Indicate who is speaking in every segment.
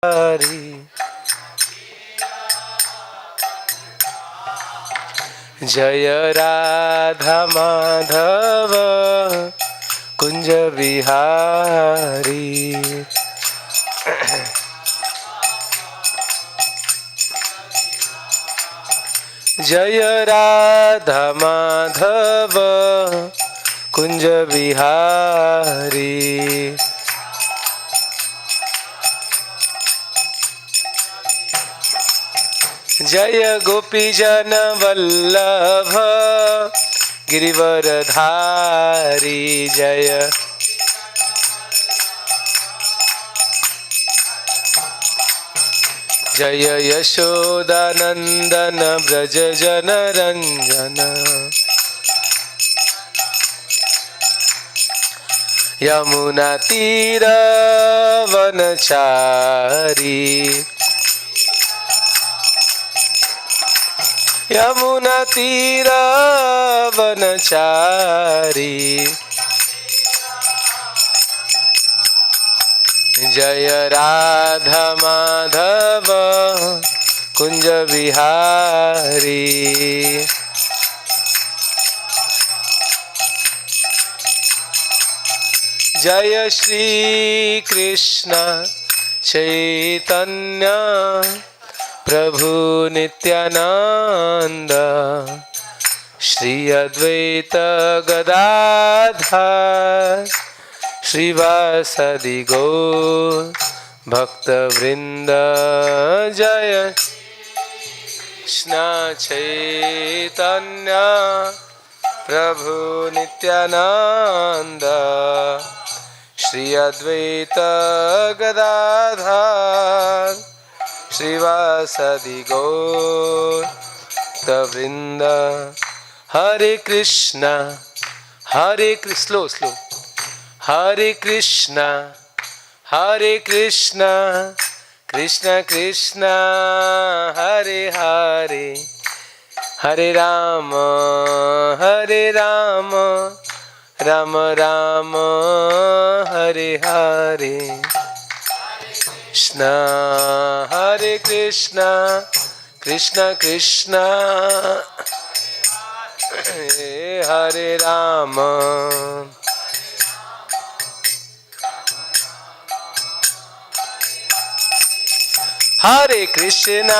Speaker 1: हरि जय राधा माधव कुंज बिहारी। जय राधा माधव कुंज बिहारी। जय गोपी जन वल्लभ गिरिवरधारी। जय जय यशोदानंदन ब्रज जन रंजन। यमुना तीर वनचारी। यमुना तीर वनचारी। जय राधा माधव कुंज बिहारी। जय श्री कृष्ण चैतन्य प्रभु नित्यानंद श्री अद्वैत गदाधर श्रीवासदि गौर भक्तवृंद। जय कृष्ण चैतन्य प्रभु नित्यानंद श्री अद्वैत गदाधर श्रीवासदि गौर भक्तवृंद। हरे कृष्णा स्लो स्लो। हरे कृष्णा कृष्ण कृष्ण हरे हरे, हरे राम राम राम हरे हरे। कृष्ण हरे कृष्ण कृष्ण हरे राम। हरे कृष्ण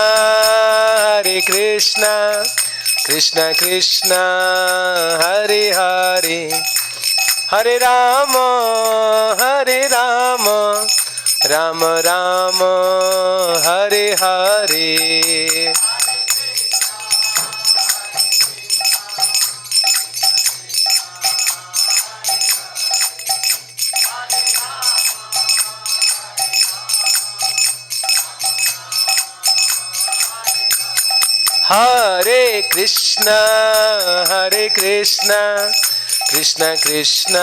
Speaker 1: कृष्ण कृष्ण हरे हरे, हरे राम राम राम हरे हरे। हरे कृष्ण कृष्ण कृष्ण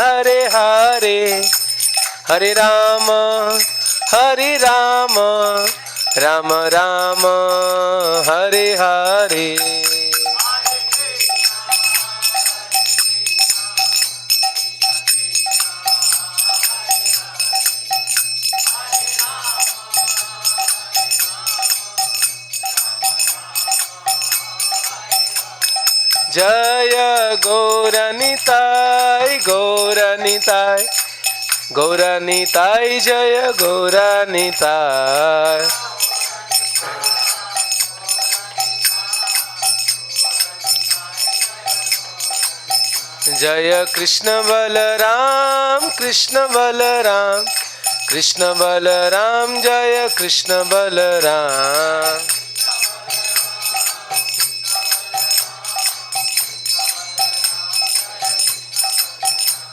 Speaker 1: हरे हरे, हरे राम राम राम हरे हरे। जय गौरनिताय गौरनिताय गौरनिताय जय गौरनिताय। जय कृष्ण बलराम कृष्ण बलराम जय कृष्ण बलराम।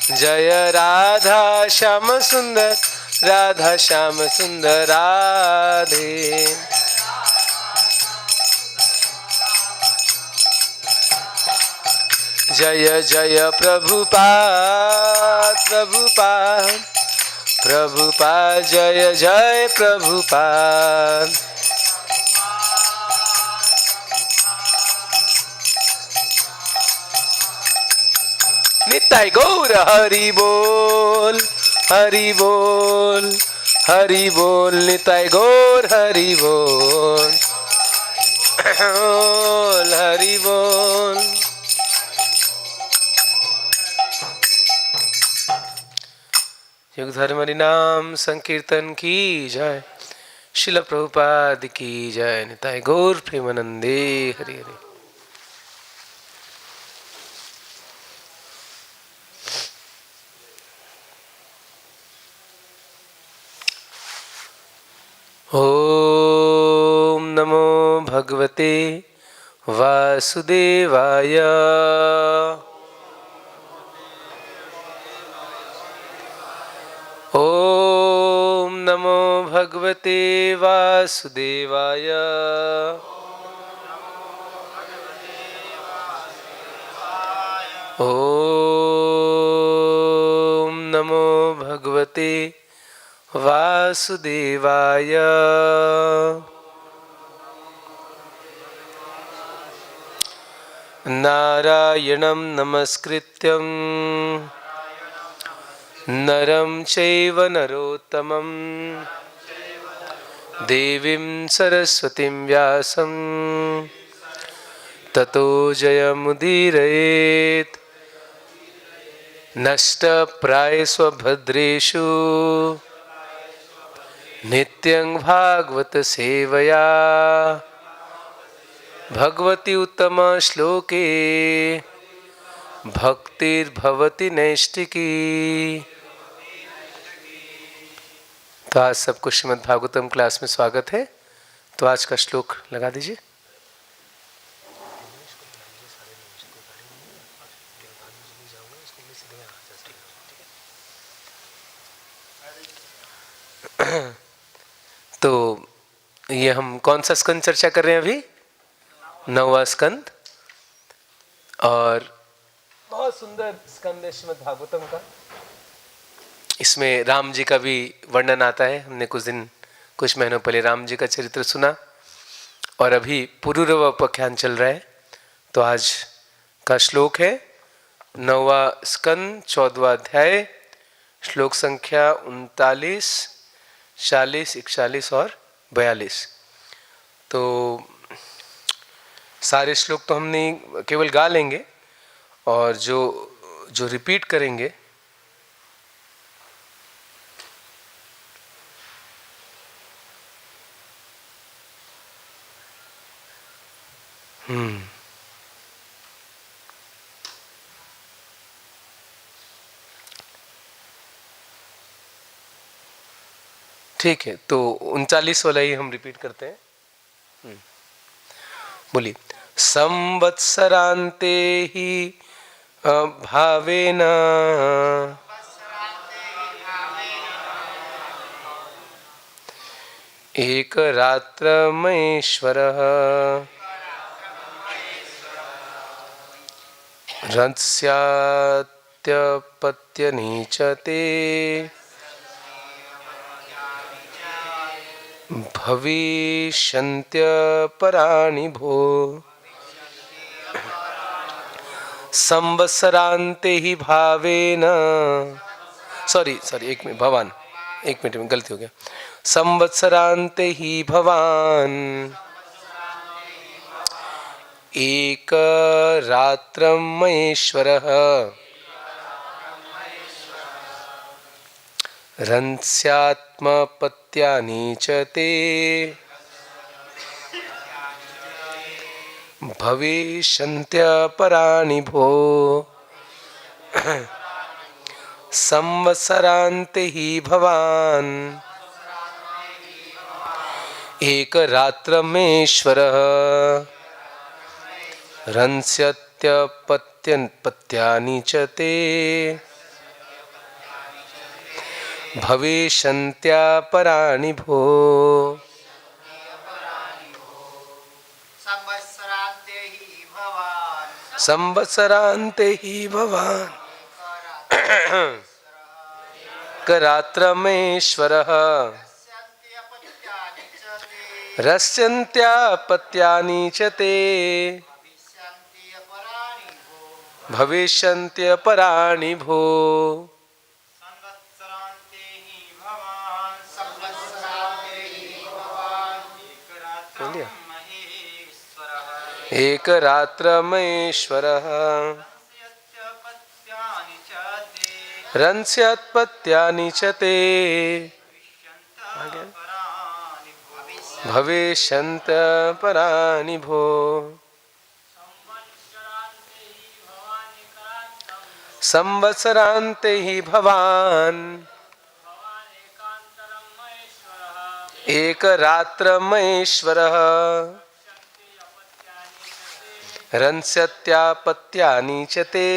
Speaker 1: जय राधा श्याम सुंदर राधे। जय जय प्रभुपाद जय जय प्रभुपाद। निताई गौर हरि बोल हरि बोल निताय गौर हरि बोल हरि बोल। युग धर्म हरि नाम संकीर्तन की जय। शिल प्रभुपाद की जय। निताय गौर प्रेमानंदे हरि हरि। ओम नमो भगवते वासुदेवाय। ओम नमो भगवते वासुदेवाय। ओम नमो भगवते वासुदेवाय। नारायणं नमस्कृत्यं नरं चैव नरोत्तमं देवीं सरस्वतीं व्यासं ततो जयमुदीरयेत्। नष्टप्रायस्वभद्रेषु नित्यं भागवत सेवया भगवती उत्तम श्लोके भक्तिर्भवति नैष्टिकी। तो आज सबको श्रीमद् भागवतम क्लास में स्वागत है। तो आज का श्लोक लगा दीजिए। तो ये हम कौन सा स्कंद चर्चा कर रहे हैं अभी? 9वां स्कंद। और बहुत सुंदर स्कंद है श्रीमद् भागवतम का। इसमें राम जी का भी वर्णन आता है। हमने कुछ महीनों पहले राम जी का चरित्र सुना और अभी पुरूरव उपाख्यान चल रहा है। तो आज का श्लोक है 9वां स्कंद 14वां अध्याय, श्लोक संख्या 39, 40, 41 और 42। तो सारे श्लोक तो हमने केवल गा लेंगे और जो रिपीट करेंगे ठीक है। तो 39 वाला ही हम रिपीट करते हैं। बोलिए। संवत्सरांते ही भावेन एक रात्रमहेश्वरः रत्स्यात्यपत्यनीचते भविष्यन्त्यपराणि भो। संवत्सरांते ही भावेन, सॉरी एक मिनट भवान, एक मिनट में गलती हो गया। संवत्सरांते ही भवान एक रात्रं महेश्वरः रंस्यात्मपत्यानि च ते भविष्यन्त्यपराणि भो। संवत्सरांते ही भवान एक रात्रमेश्वरः रंस्यत्यपत्यानि च ते भविष्यन्त्यपराणि भो। संवत्सरांते ही भवान करात्रमेश्वरः रस्यन्त्यपत्यानि च ते भविष्यन्त्यपराणि भो। एकरात्रमहेश्वरः रंस्यत्पत्यानि च ते भविष्यन्त्यपरानि भो संवत्सरान्ते हि भवान् एकरात्रमहेश्वरः रंस्यत्यापत्यानि च ते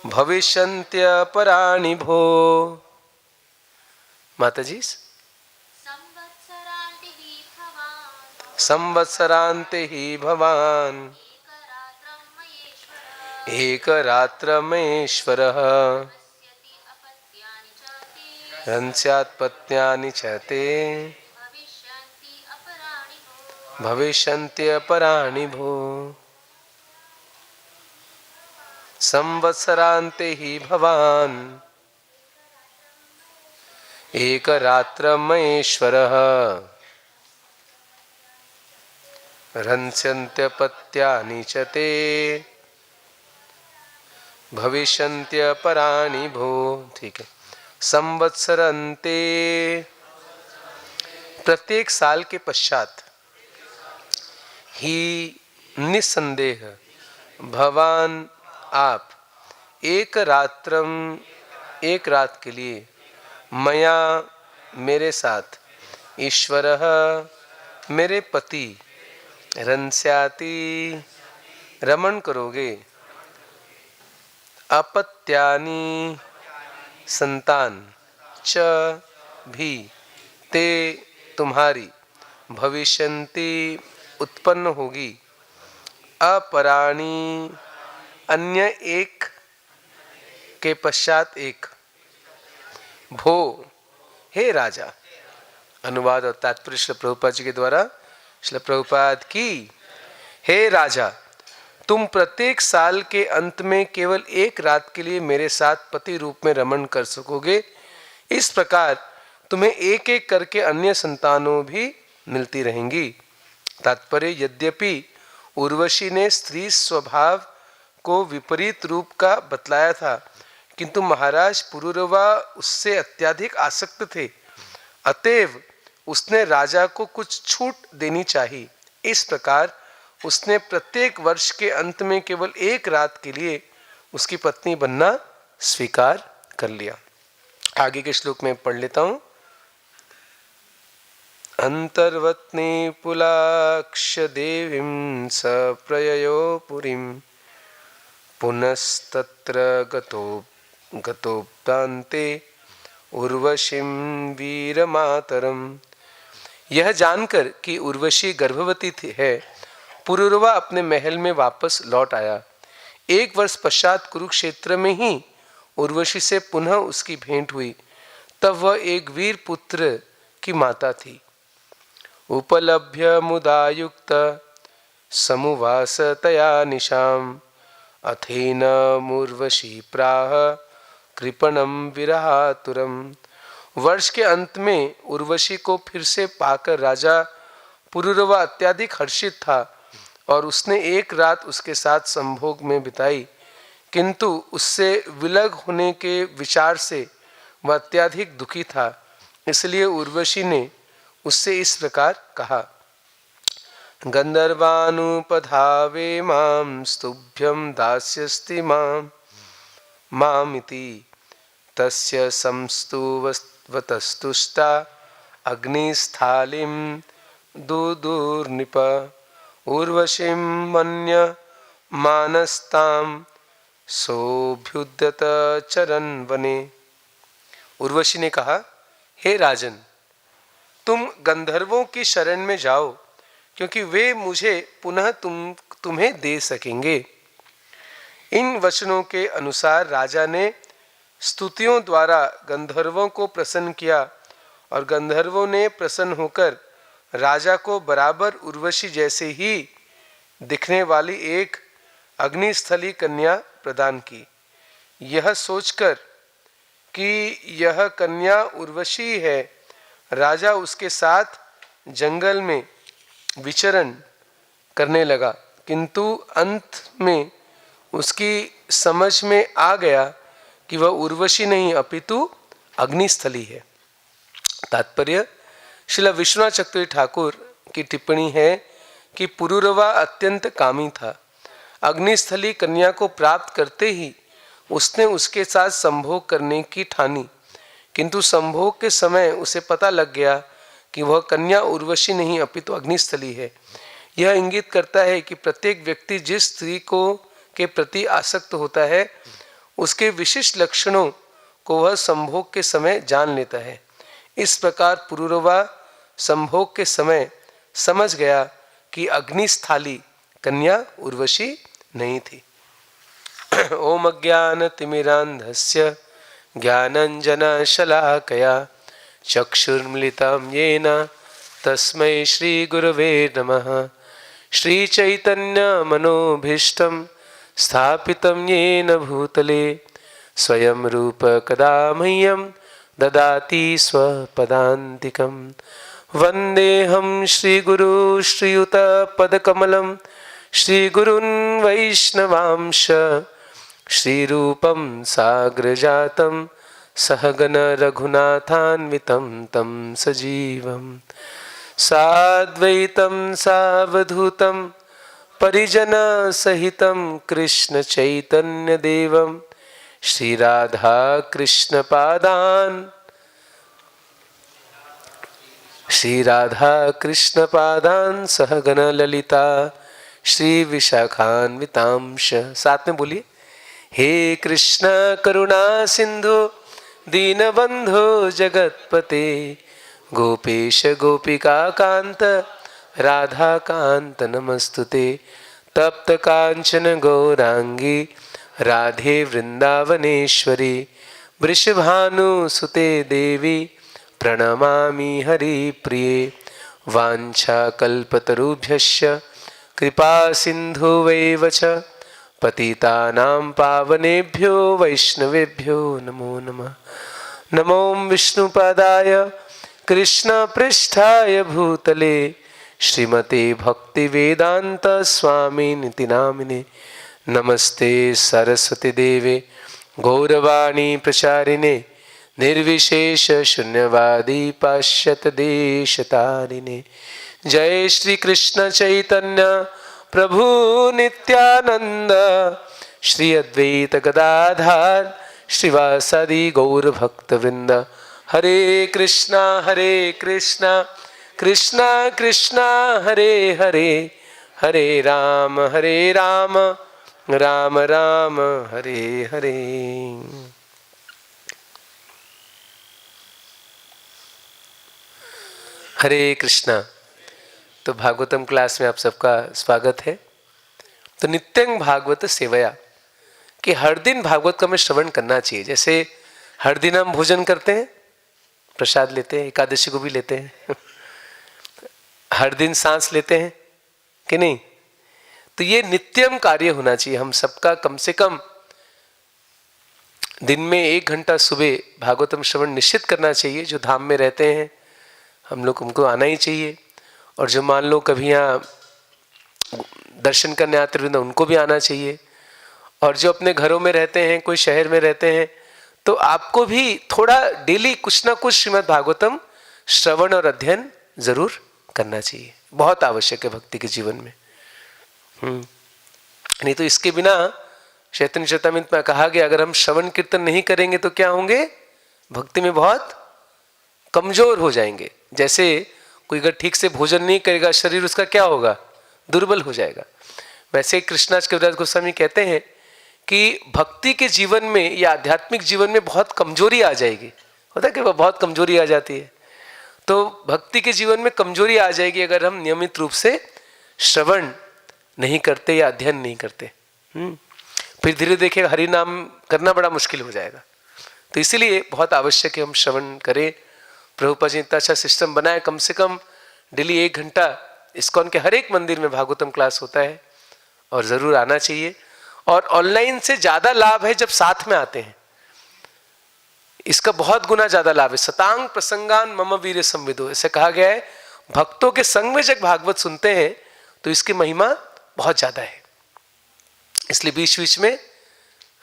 Speaker 1: भविष्यन्त्यपराणि भो। माताजी, संवत्सरान्ते हि भवान् एकरात्रमहेश्वरः रंस्यात्पत्यानि च ते भविष्यन्त्यपराणि भो। संवत्सरान्ते हि भवान् एकरात्रमहेश्वरः रंस्यन्त्यपत्यानि च ते भविष्यन्त्यपराणि भो। ठीक है। संवत्सरन्ते, प्रत्येक साल के पश्चात, ही निसंदेह, भवान आप, एक रात्रम, एक रात के लिए, मया मेरे साथ, ईश्वरः मेरे पति, रंस्याति रमण करोगे, अपत्यानि संतान, च भी, ते तुम्हारी, भविष्यन्ति उत्पन्न होगी, अपराणी अन्य एक के पश्चात एक, भो हे राजा। अनुवाद और तात्पर्य श्री प्रभुपाद जी के द्वारा। श्री प्रभुपाद की, हे राजा, तुम प्रत्येक साल के अंत में केवल एक रात के लिए मेरे साथ पति रूप में रमण कर सकोगे। इस प्रकार तुम्हें एक एक करके अन्य संतानों भी मिलती रहेंगी। तात्पर्य, यद्यपि उर्वशी ने स्त्री स्वभाव को विपरीत रूप का बतलाया था, किंतु महाराज पुरुरवा उससे अत्यधिक आसक्त थे, अतएव उसने राजा को कुछ छूट देनी चाहिए। इस प्रकार उसने प्रत्येक वर्ष के अंत में केवल एक रात के लिए उसकी पत्नी बनना स्वीकार कर लिया। आगे के श्लोक में पढ़ लेता हूं। अंतर्वत्नी पुलाक्ष्य देवीं स प्रययो पुरीं पुनस्तत्र गतोप्तान्ते उर्वशीं वीरमातरम। यह जानकर कि उर्वशी गर्भवती थी है, पुरुरवा अपने महल में वापस लौट आया। एक वर्ष पश्चात कुरुक्षेत्र में ही उर्वशी से पुनः उसकी भेंट हुई। तब वह एक वीर पुत्र की माता थी। उपलभ्य मुदा युक्त समुवास तया निशाम अथेन मूर्वशी प्राह कृपणम विरहातुरम। वर्ष के अंत में उर्वशी को फिर से पाकर राजा पुरुरवा अत्यधिक हर्षित था और उसने एक रात उसके साथ संभोग में बिताई, किंतु उससे विलग होने के विचार से वह अत्यधिक दुखी था। इसलिए उर्वशी ने उससे इस प्रकार कहा, गंधर्वानुपधावे मां स्तुभ्यं दास्यस्ति मामिति तस्य संस्तुवतस्तुष्टा अग्निस्थालिं दुदुर्निप उर्वशीं मन्य मानस्तां सोऽभ्युद्यत चरन् वने। उर्वशी ने कहा, हे राजन, तुम गंधर्वों की शरण में जाओ, क्योंकि वे मुझे पुनः तुम्हें दे सकेंगे। इन वचनों के अनुसार राजा ने स्तुतियों द्वारा गंधर्वों को प्रसन्न किया और गंधर्वों ने प्रसन्न होकर राजा को बराबर उर्वशी जैसे ही दिखने वाली एक अग्निस्थली कन्या प्रदान की। यह सोचकर कि यह कन्या उर्वशी है, राजा उसके साथ जंगल में विचरण करने लगा, किंतु अंत में उसकी समझ में आ गया कि वह उर्वशी नहीं अपितु अग्निस्थली है। तात्पर्य, श्रील विश्वनाथ चक्रवर्ती ठाकुर की टिप्पणी है कि पुरूरवा अत्यंत कामी था। अग्निस्थली कन्या को प्राप्त करते ही उसने उसके साथ संभोग करने की ठानी, किंतु संभोग के समय उसे पता लग गया कि वह कन्या उर्वशी नहीं अपितु अग्निस्थली है। यह इंगित करता है कि प्रत्येक व्यक्ति जिस स्त्री को के प्रति आसक्त होता है उसके विशिष्ट लक्षणों को वह संभोग के समय जान लेता है। इस प्रकार पुरूरवा संभोग के समय समझ गया कि अग्निस्थाली कन्या उर्वशी नहीं थी। ओम अज्ञान तिमिरांधस्य ज्ञानंजन शलाकया चक्षुर्मिलितं येन तस्मै श्री गुरवे नमः। श्री चैतन्य मनोभीष्टं स्थापितं येन भूतले स्वयं रूप कदा मह्यं ददाति स्वपदान्तिकं। वन्देऽहं श्रीगुरु श्रीयुतपदकमलं श्रीगुरुन् वैष्णवांश श्रीरूपं साग्रजातं सहगण रघुनाथान्वितं तं सजीवं साद्वैतं सावधूतं परिजनसहितं कृष्ण चैतन्यदेवं श्रीराधा कृष्ण पादान सहगण ललिता श्री विशाखान्वितांश। साथ में बोलिए, हे कृष्ण करुणा सिंधु दीनबंधो जगतपते गोपेश गोपिका कांत राधा कांत नमस्तुते। तप्त कांचन गौरांगी राधे वृंदावनेश्वरी वृषभानुसुते देवी प्रणमामि हरिप्रिये। वाञ्छाकल्पतरुभ्यश्च कृपा सिन्धुवैव च पतितानां पावनेभ्यो वैष्णवेभ्यो नमो नमः। नमो विष्णुपादाय कृष्णपृष्ठाय भूतले श्रीमते भक्तिवेदांत स्वामिनिति नामिने। नमस्ते सरस्वती देवे गौरवाणी प्रचारिणे निर्विशेष शून्यवादी पाश्चात्य देशतारिणे। जय श्री कृष्ण चैतन्य प्रभु नित्यानंद श्री अद्वैत गदाधर श्रीवासादि गौर भक्त वृंद। हरे कृष्णा कृष्णा कृष्णा हरे हरे, हरे राम राम राम हरे हरे। हरे कृष्णा। तो भागवतम क्लास में आप सबका स्वागत है। तो नित्यं भागवत सेवया कि हर दिन भागवत का हमें श्रवण करना चाहिए। जैसे हर दिन हम भोजन करते हैं, प्रसाद लेते हैं, एकादशी को भी लेते हैं हर दिन सांस लेते हैं कि नहीं। तो ये नित्यम कार्य होना चाहिए हम सबका। कम से कम दिन में 1 घंटा सुबह भागवतम श्रवण निश्चित करना चाहिए। जो धाम में रहते हैं हम लोग, उनको आना ही चाहिए। और जो मान लो कभी यहाँ दर्शन करने आते हैं उनको भी आना चाहिए। और जो अपने घरों में रहते हैं, कोई शहर में रहते हैं, तो आपको भी थोड़ा डेली कुछ ना कुछ श्रीमद् भागवतम श्रवण और अध्ययन जरूर करना चाहिए। बहुत आवश्यक है भक्ति के जीवन में। नहीं तो इसके बिना चैतन्य चरितामृत में कहा गया, अगर हम श्रवण कीर्तन नहीं करेंगे तो क्या होंगे, भक्ति में बहुत कमजोर हो जाएंगे। जैसे कोई अगर ठीक से भोजन नहीं करेगा, शरीर उसका क्या होगा, दुर्बल हो जाएगा। वैसे कृष्णाच कविराज गोस्वामी कहते हैं कि भक्ति के जीवन में या आध्यात्मिक जीवन में बहुत कमजोरी आ जाएगी। होता है कि वह बहुत कमजोरी आ जाती है। तो भक्ति के जीवन में कमजोरी आ जाएगी अगर हम नियमित रूप से श्रवण नहीं करते या अध्ययन नहीं करते। फिर धीरे देखिए हरि नाम करना बड़ा मुश्किल हो जाएगा। तो इसीलिए बहुत आवश्यक है हम श्रवण करें। प्रभुपाद जी इतना अच्छा सिस्टम बनाए, कम से कम डेली 1 घंटा इस्कॉन के हर एक मंदिर में भागवतम क्लास होता है और ज़रूर आना चाहिए। और ऑनलाइन से ज़्यादा लाभ है जब साथ में आते हैं, इसका बहुत गुना ज़्यादा लाभ है। सतांग प्रसंगान मम वीर्य संविदो, ऐसे कहा गया है। भक्तों के संग में जब भागवत सुनते हैं तो इसकी महिमा बहुत ज़्यादा है। इसलिए बीच बीच में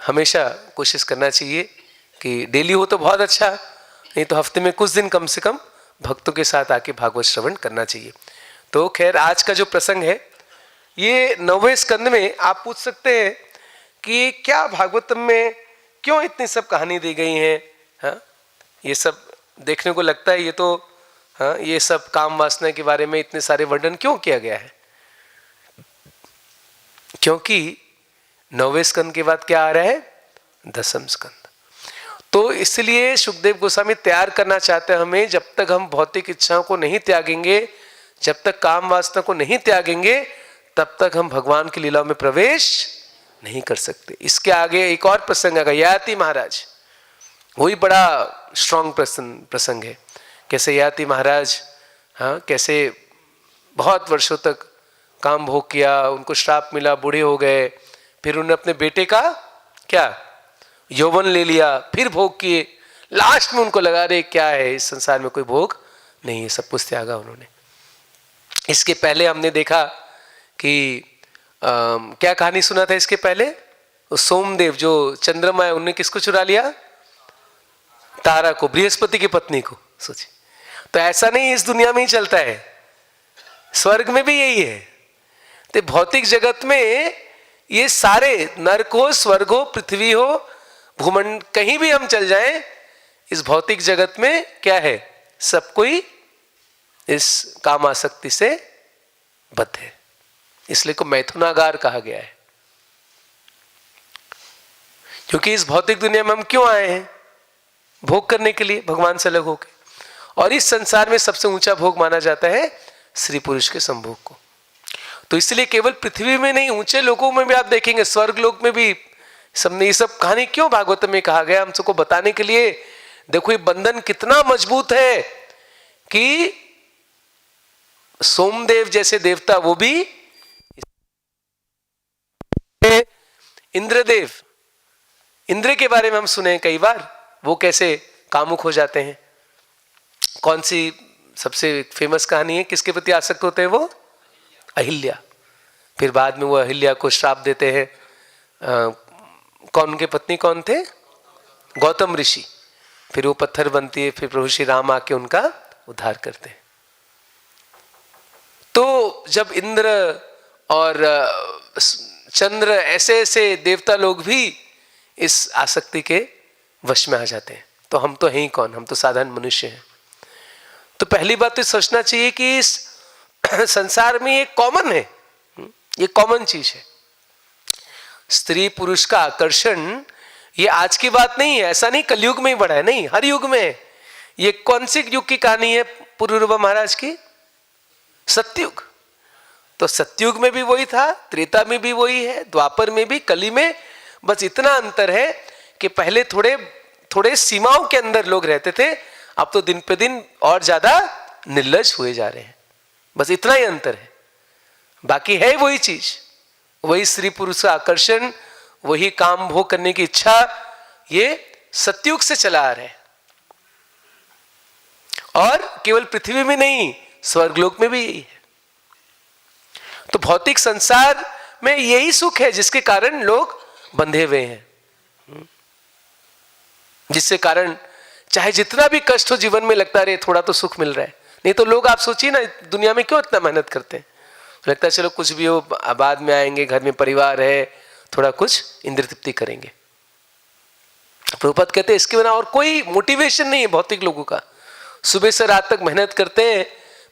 Speaker 1: हमेशा कोशिश करना चाहिए कि डेली हो तो बहुत अच्छा, नहीं तो हफ्ते में कुछ दिन कम से कम भक्तों के साथ आके भागवत श्रवण करना चाहिए। तो खैर आज का जो प्रसंग है ये 9वें स्कंद में आप पूछ सकते हैं कि क्या भागवतम में क्यों इतनी सब कहानी दी गई हैं। हाँ, ये सब देखने को लगता है ये तो, हाँ, ये सब काम वासना के बारे में इतने सारे वर्णन क्यों किया गया है? क्योंकि 9वें स्कंद के बाद क्या आ रहा है? 10वां स्कंद। तो इसलिए सुखदेव गोस्वामी तैयार करना चाहते हैं हमें, जब तक हम भौतिक इच्छाओं को नहीं त्यागेंगे, जब तक काम वासना को नहीं त्यागेंगे, तब तक हम भगवान की लीलाओं में प्रवेश नहीं कर सकते। इसके आगे एक और प्रसंग आएगा, ययाति महाराज, वही बड़ा स्ट्रॉन्ग प्रसंग है। कैसे ययाति महाराज, हाँ, कैसे बहुत वर्षों तक काम भोग किया, उनको श्राप मिला, बूढ़े हो गए, फिर उन्होंने अपने बेटे का क्या यौवन ले लिया, फिर भोग किए, लास्ट में उनको लगा रहे क्या है इस संसार में कोई भोग नहीं है, सब कुछ त्यागा उन्होंने। इसके पहले हमने देखा कि क्या कहानी सुना था इसके पहले, सोमदेव जो चंद्रमा है उनने किसको चुरा लिया? तारा को, बृहस्पति की पत्नी को। सोचिए, तो ऐसा नहीं इस दुनिया में ही चलता है, स्वर्ग में भी यही है। तो भौतिक जगत में ये सारे नरक हो, स्वर्ग हो, पृथ्वी हो, भूमंड, कहीं भी हम चल जाएं, इस भौतिक जगत में क्या है? सब कोई इस कामासक्ति से बद्ध है। इसलिए को मैथुनागार कहा गया है। क्योंकि इस भौतिक दुनिया में हम क्यों आए हैं? भोग करने के लिए, भगवान से अलग होकर। और इस संसार में सबसे ऊंचा भोग माना जाता है स्त्री पुरुष के संभोग को। तो इसलिए केवल पृथ्वी में नहीं, ऊंचे लोकों में भी आप देखेंगे, स्वर्ग लोक में भी सबने ये सब कहानी क्यों भागवत में कहा गया? हम सबको बताने के लिए। देखो ये बंधन कितना मजबूत है कि सोमदेव जैसे देवता, वो भी इंद्रदेव, इंद्र के बारे में हम सुने कई बार, वो कैसे कामुक हो जाते हैं। कौन सी सबसे फेमस कहानी है, किसके प्रति आसक्त होते हैं? वो अहिल्या। फिर बाद में वो अहिल्या को श्राप देते हैं। कौन उनके पत्नी कौन थे? गौतम ऋषि। फिर वो पत्थर बनती है, फिर प्रभु श्री राम आके उनका उद्धार करते हैं। तो जब इंद्र और चंद्र ऐसे ऐसे देवता लोग भी इस आसक्ति के वश में आ जाते हैं, तो हम तो हैं ही कौन? हम तो साधारण मनुष्य हैं। तो पहली बात तो सोचना चाहिए कि इस संसार में ये कॉमन है, ये कॉमन चीज है। स्त्री पुरुष का आकर्षण ये आज की बात नहीं है, ऐसा नहीं कलयुग में ही बढ़ा है, नहीं, हर युग में। ये कौन सी युग की कहानी है पुरूरवा महाराज की? सतयुग। तो सतयुग में भी वही था, त्रेता में भी वही है, द्वापर में भी, कली में। बस इतना अंतर है कि पहले थोड़े थोड़े सीमाओं के अंदर लोग रहते थे, अब तो दिन पे दिन और ज्यादा निर्लज हुए जा रहे हैं। बस इतना ही अंतर है, बाकी है वही चीज, वही स्त्री पुरुष का आकर्षण, वही काम भोग करने की इच्छा। ये सतयुग से चला आ रहा है। और केवल पृथ्वी में नहीं, स्वर्गलोक में भी यही है। तो भौतिक संसार में यही सुख है जिसके कारण लोग बंधे हुए हैं, जिससे कारण चाहे जितना भी कष्ट हो जीवन में, लगता रहे थोड़ा तो सुख मिल रहा है। नहीं तो लोग, आप सोचिए ना, दुनिया में क्यों इतना मेहनत करते हैं? लगता है चलो कुछ भी हो, बाद में आएंगे, घर में परिवार है, थोड़ा कुछ इंद्र तृप्ति करेंगे। प्रभुपाद कहते हैं इसके बिना और कोई मोटिवेशन नहीं है भौतिक लोगों का। सुबह से रात तक मेहनत करते हैं,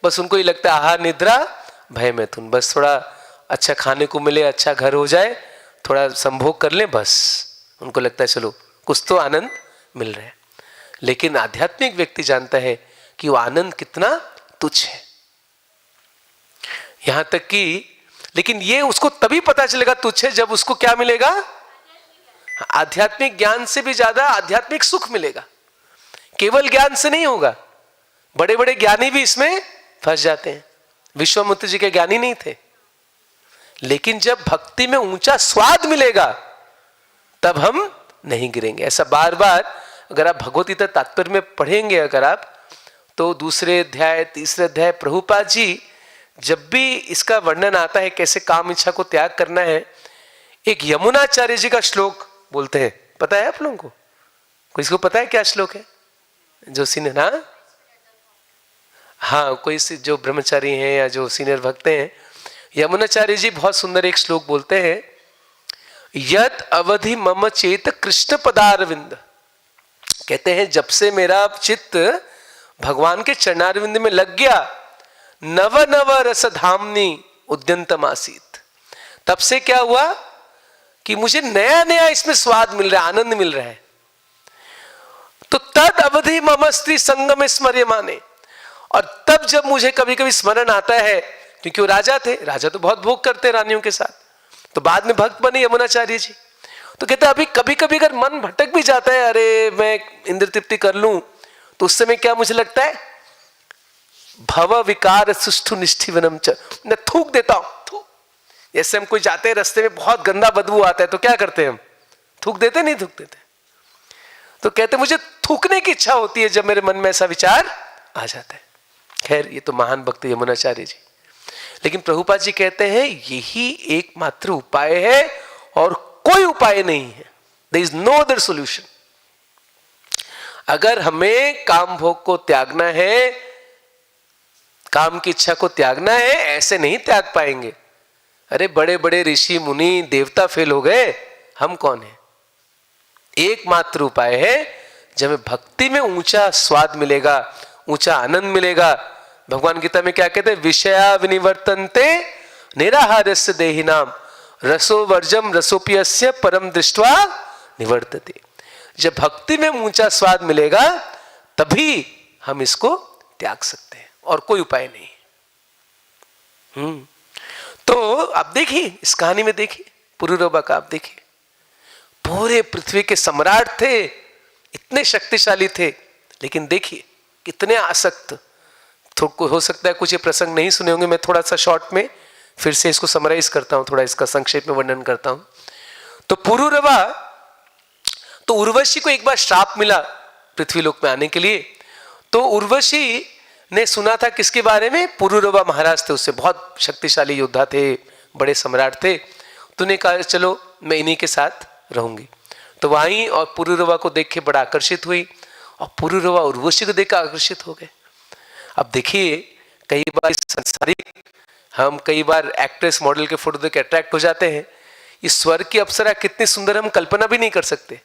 Speaker 1: बस उनको ही लगता है आहार निद्रा भय मैथुन, बस थोड़ा अच्छा खाने को मिले, अच्छा घर हो जाए, थोड़ा संभोग कर लें, बस उनको लगता है चलो कुछ तो आनंद मिल रहा है। लेकिन आध्यात्मिक व्यक्ति जानता है कि वो आनंद कितना तुच्छ है। यहां तक कि, लेकिन ये उसको तभी पता चलेगा तुच्छ है जब उसको क्या मिलेगा? आध्यात्मिक ज्ञान से भी ज्यादा आध्यात्मिक सुख मिलेगा। केवल ज्ञान से नहीं होगा। बड़े बड़े ज्ञानी भी इसमें फंस जाते हैं। विश्वामित्र जी के ज्ञानी नहीं थे, लेकिन जब भक्ति में ऊंचा स्वाद मिलेगा तब हम नहीं गिरेंगे। ऐसा बार बार अगर आप भगवत गीता तात्पर्य में पढ़ेंगे अगर आप, तो दूसरे अध्याय तीसरे अध्याय प्रभुपाद जी जब भी इसका वर्णन आता है कैसे काम इच्छा को त्याग करना है, एक यमुनाचार्य जी का श्लोक बोलते हैं, पता है आप लोगों को? कोई इसको पता है क्या श्लोक है? जो सीनियर, हाँ कोई जो ब्रह्मचारी हैं या जो सीनियर भक्त हैं, यमुनाचार्य जी बहुत सुंदर एक श्लोक बोलते हैं, यत अवधि मम चेत कृष्ण पदारविंद। कहते हैं जब से मेरा चित्त भगवान के चरणारविंद में लग गया, नव नव रस धामनी उद्यंतम आसीत, तब से क्या हुआ कि मुझे नया नया इसमें स्वाद मिल रहा है, आनंद मिल रहा है। तो तद अवधि मम स्त्री संगम स्मर्य माने, और तब जब मुझे कभी कभी स्मरण आता है, क्योंकि वो राजा थे, राजा तो बहुत भोग करते रानियों के साथ, तो बाद में भक्त बने यमुनाचार्य जी। तो कहते अभी कभी कभी अगर मन भटक भी जाता है, अरे मैं इंद्र तृप्ति कर लूं, तो उस समय क्या मुझे लगता है, भव विकार सुष्ठु निष्ठिवनम च, मैं थूक देता हूं, थूक। जैसे हम कोई जाते हैं रास्ते में, बहुत गंदा बदबू आता है, तो क्या करते हैं हम, थूक देते नहीं थूक देते? तो कहते मुझे थूकने की इच्छा होती है जब मेरे मन में ऐसा विचार आ जाता है। खैर ये तो महान भक्त यमुनाचार्य जी, लेकिन प्रभुपाद जी कहते हैं यही एकमात्र उपाय है और कोई उपाय नहीं है। There is no other solution. अगर हमें काम भोग को त्यागना है, काम की इच्छा को त्यागना है, ऐसे नहीं त्याग पाएंगे। अरे बड़े बड़े ऋषि मुनि देवता फेल हो गए, हम कौन है? एकमात्र उपाय है, जब हमें भक्ति में ऊंचा स्वाद मिलेगा, ऊंचा आनंद मिलेगा। भगवान गीता में क्या कहते हैं, विषया विनिवर्तन्ते निराहारस्य देहिनाम रसो वर्जम रसोप्यस्य परम दृष्ट्वा निवर्तते। जब भक्ति में ऊंचा स्वाद मिलेगा तभी हम इसको त्याग सकते हैं, और कोई उपाय नहीं। तो आप देखिए इस कहानी में, देखिए पुरुरवा का, आप देखिए पूरे पृथ्वी के सम्राट थे, इतने शक्तिशाली थे, लेकिन देखिए कितने आसक्त। थोड़ा हो सकता है कुछ ये प्रसंग नहीं सुने होंगे, मैं थोड़ा सा शॉर्ट में फिर से इसको समराइज करता हूं, थोड़ा इसका संक्षेप में वर्णन करता हूं। तो पुरुरवा, तो उर्वशी को एक बार श्राप मिला पृथ्वीलोक में आने के लिए। तो उर्वशी ने सुना था किसके बारे में, पुरुरवा महाराज थे, उससे बहुत शक्तिशाली योद्धा थे, बड़े सम्राट थे। तो उन्हें कहा चलो मैं इन्हीं के साथ रहूंगी। तो वहीं और पुरुरवा को देख के बड़ा आकर्षित हुई, और पुरुरवा उर्वशी को देख आकर्षित हो गए। अब देखिए कई बार संसारिक, हम कई बार एक्ट्रेस मॉडल के फोटो देख के अट्रैक्ट हो जाते हैं। इस स्वर्ग की अप्सरा कितनी सुंदर हम कल्पना भी नहीं कर सकते।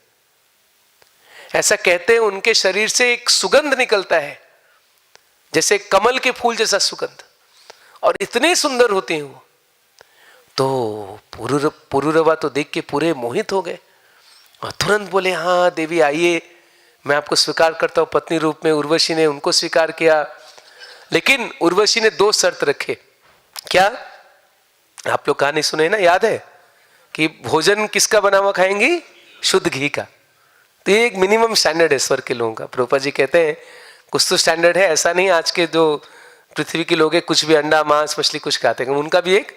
Speaker 1: ऐसा कहते हैं उनके शरीर से एक सुगंध निकलता है, जैसे कमल के फूल जैसा सुगंध, और इतने सुंदर होते हैं वो। तो पुरुरवा तो देख के पूरे मोहित हो गए, और तुरंत बोले हाँ देवी आइए, मैं आपको स्वीकार करता हूं पत्नी रूप में। उर्वशी ने उनको स्वीकार किया, लेकिन उर्वशी ने 2 शर्त रखे। क्या? आप लोग कहानी सुने ना, याद है कि भोजन किसका बना हुआ खाएंगी? शुद्ध घी का। तो ये एक मिनिमम स्टैंडर्ड है स्वर्ग के लोगों का। प्रभुपाद जी कहते हैं कुछ तो स्टैंडर्ड है, ऐसा नहीं आज के जो पृथ्वी के लोग हैं कुछ भी अंडा मांस मछली कुछ खाते हैं, उनका भी एक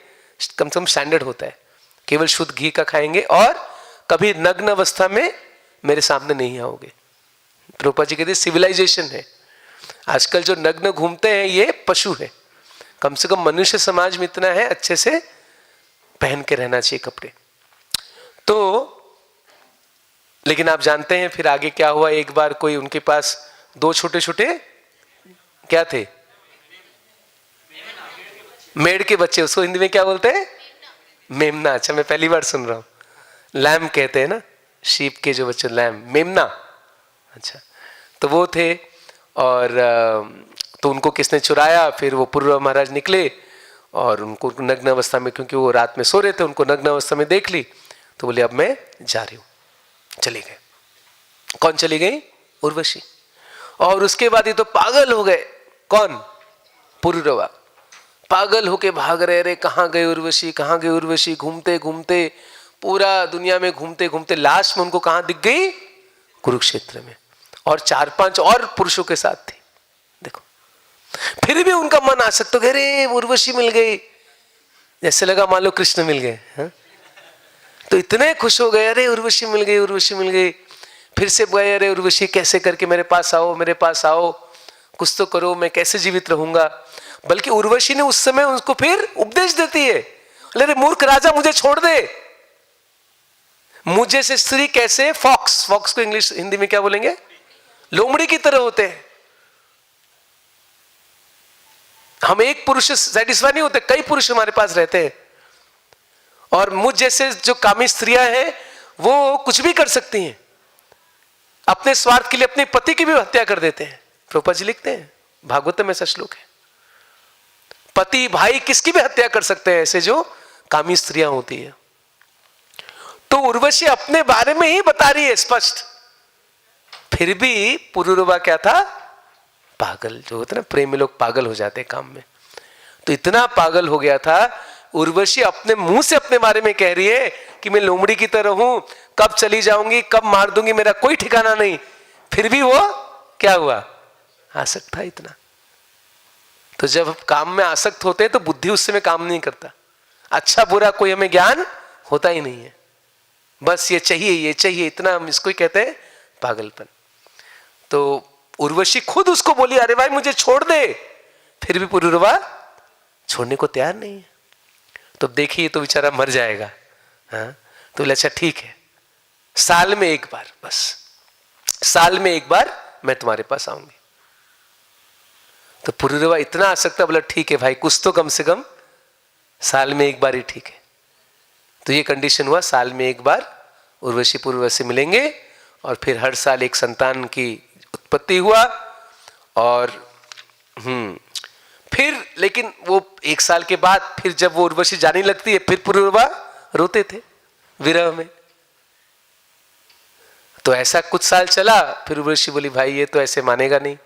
Speaker 1: कम से कम स्टैंडर्ड होता है। केवल शुद्ध घी का खाएंगे, और कभी नग्न अवस्था में मेरे सामने नहीं आओगे। प्रभुपाद जी कहते सिविलाइजेशन है। आजकल जो नग्न घूमते हैं ये पशु है। कम से कम मनुष्य समाज में इतना है, अच्छे से पहन के रहना चाहिए कपड़े। तो लेकिन आप जानते हैं फिर आगे क्या हुआ। एक बार कोई उनके पास 2 छोटे छोटे क्या थे, मेढ़ के बच्चे, उसको हिंदी में क्या बोलते हैं? मेमना। अच्छा मैं पहली बार सुन रहा हूँ। लैम कहते हैं ना, शीप के जो बच्चे, लैम, मेमना। अच्छा, तो वो थे, और तो उनको किसने चुराया। फिर वो पुरुरवा महाराज निकले और उनको नग्न अवस्था में, क्योंकि वो रात में सो रहे थे, उनको नग्न अवस्था में देख ली, तो बोले अब मैं जा रही हूँ। चले गए। कौन चली गई? उर्वशी। और उसके बाद ये तो पागल हो गए। कौन? पुरुरवा। पागल होके भाग रहे, रे कहाँ गए उर्वशी, कहाँ गए उर्वशी। घूमते घूमते पूरा दुनिया में घूमते घूमते लास्ट में उनको कहाँ दिख गई? कुरुक्षेत्र में, और 4-5 और पुरुषों के साथ थी। देखो फिर भी उनका मन आसक्त हो गया, अरे उर्वशी मिल गई, जैसे लगा मान लो कृष्ण मिल गए। तो इतने खुश हो गए, अरे उर्वशी मिल गई, उर्वशी मिल गई। फिर से गए, अरे उर्वशी कैसे करके मेरे पास आओ, मेरे पास आओ, कुछ तो करो, मैं कैसे जीवित रहूंगा। बल्कि उर्वशी ने उस समय उसको फिर उपदेश देती है, अरे मूर्ख राजा मुझे छोड़ दे, मुझे से स्त्री कैसे, फॉक्स, फॉक्स को इंग्लिश हिंदी में क्या बोलेंगे, लोमड़ी की तरह होते हैं। हम एक पुरुष से सेटिस्फाई नहीं होते, कई पुरुष हमारे पास रहते हैं, और मुझ जैसे जो कामी स्त्रियां हैं वो कुछ भी कर सकती हैं, अपने स्वार्थ के लिए अपने पति की भी हत्या कर देते हैं। प्रभुपाद जी लिखते हैं, भागवत में ऐसा श्लोक है, पति भाई किसकी भी हत्या कर सकते हैं ऐसे जो कामी स्त्रियां होती है। तो उर्वशी अपने बारे में ही बता रही है स्पष्ट, फिर भी पुरुरवा क्या था, पागल। जो होता है ना प्रेम में लोग पागल हो जाते हैं काम में, तो इतना पागल हो गया था। उर्वशी अपने मुंह से अपने बारे में कह रही है कि मैं लोमड़ी की तरह हूं, कब चली जाऊंगी, कब मार दूंगी, मेरा कोई ठिकाना नहीं। फिर भी वो क्या हुआ, आसक्त था इतना। तो जब हम काम में आसक्त होते हैं तो बुद्धि उस समय काम नहीं करता, अच्छा बुरा कोई हमें ज्ञान होता ही नहीं है, बस ये चाहिए, इतना हम इसको ही कहते हैं पागलपन। तो उर्वशी खुद उसको बोली, अरे भाई मुझे छोड़ दे, फिर भी पुरुरवा छोड़ने को तैयार नहीं है। तो देखिए तो बेचारा मर जाएगा। हाँ, तो बोले अच्छा ठीक है, साल में एक बार, बस साल में एक बार मैं तुम्हारे पास आऊंगी। तो पुरुरवा इतना आसक्त, बोला ठीक है भाई, कुछ तो कम से कम साल में एक बार ही ठीक है। तो ये कंडीशन हुआ, साल में एक बार उर्वशी पुरुरवा से मिलेंगे, और फिर हर साल एक संतान की उत्पत्ति हुआ। और फिर लेकिन वो एक साल के बाद फिर जब वो उर्वशी जाने लगती है, फिर पुरुरवा रोते थे विरह में। तो ऐसा कुछ साल चला, फिर उर्वशी बोली भाई ये तो ऐसे मानेगा नहीं,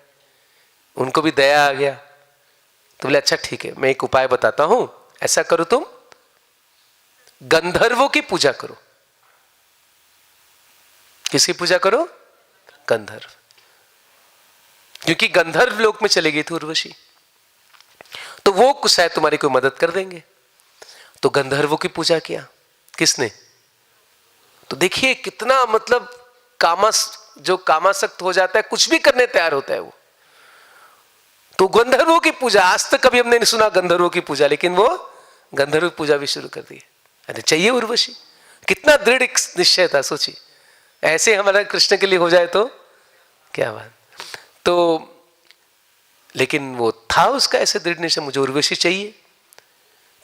Speaker 1: उनको भी दया आ गया। तो बोले अच्छा ठीक है, मैं एक उपाय बताता हूं, ऐसा करो तुम गंधर्वों की पूजा करो। किसकी पूजा करो, गंधर्व, क्योंकि गंधर्व लोक में चले गई थी उर्वशी, तो वो शायद तुम्हारी कोई मदद कर देंगे। तो गंधर्वों की पूजा किया किसने, तो देखिए कितना मतलब जो कामासक्त हो जाता है कुछ भी करने तैयार होता है वो। तो गंधर्वों की पूजा, आज तक कभी हमने नहीं सुना गंधर्वों की पूजा, लेकिन वो गंधर्व पूजा भी शुरू कर दी। अरे चाहिए उर्वशी, कितना दृढ़ निश्चय था, सोचिए ऐसे हमारा कृष्ण के लिए हो जाए तो क्या बात। तो लेकिन वो था उसका ऐसे दृढ़ निश्चय, मुझे उर्वशी चाहिए।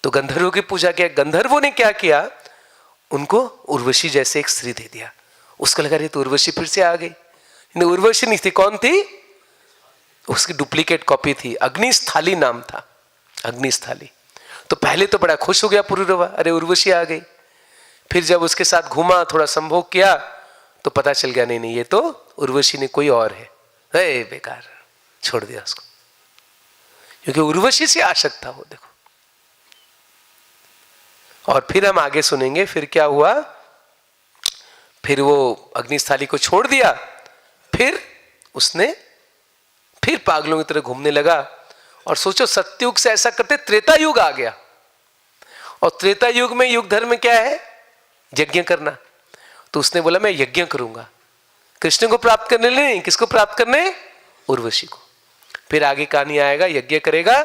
Speaker 1: तो गंधर्वों की पूजा किया। गंधर्वों ने क्या किया, उनको उर्वशी जैसे एक स्त्री दे दिया। उसको लगा रही तो उर्वशी फिर से आ गई, उर्वशी नहीं थी, कौन थी, उसकी डुप्लीकेट कॉपी थी, अग्निस्थाली नाम था, अग्निस्थाली। तो पहले तो बड़ा खुश हो गया पुरुरवा, अरे उर्वशी आ गई। फिर जब उसके साथ घूमा, थोड़ा संभोग किया, तो पता चल गया नहीं ये तो उर्वशी ने कोई और है, बेकार, छोड़ दिया उसको, क्योंकि उर्वशी से आसक्त था वो। देखो, और फिर हम आगे सुनेंगे फिर क्या हुआ। फिर वो अग्निस्थाली को छोड़ दिया, फिर उसने फिर पागलों की तरह घूमने लगा। और सोचो सत्युग से ऐसा करते त्रेता युग आ गया, और त्रेता युग में युग धर्म क्या है, यज्ञ करना। तो उसने बोला मैं यज्ञ करूंगा, कृष्ण को प्राप्त करने नहीं, किसको प्राप्त करने, उर्वशी को। फिर आगे कहानी आएगा, यज्ञ करेगा,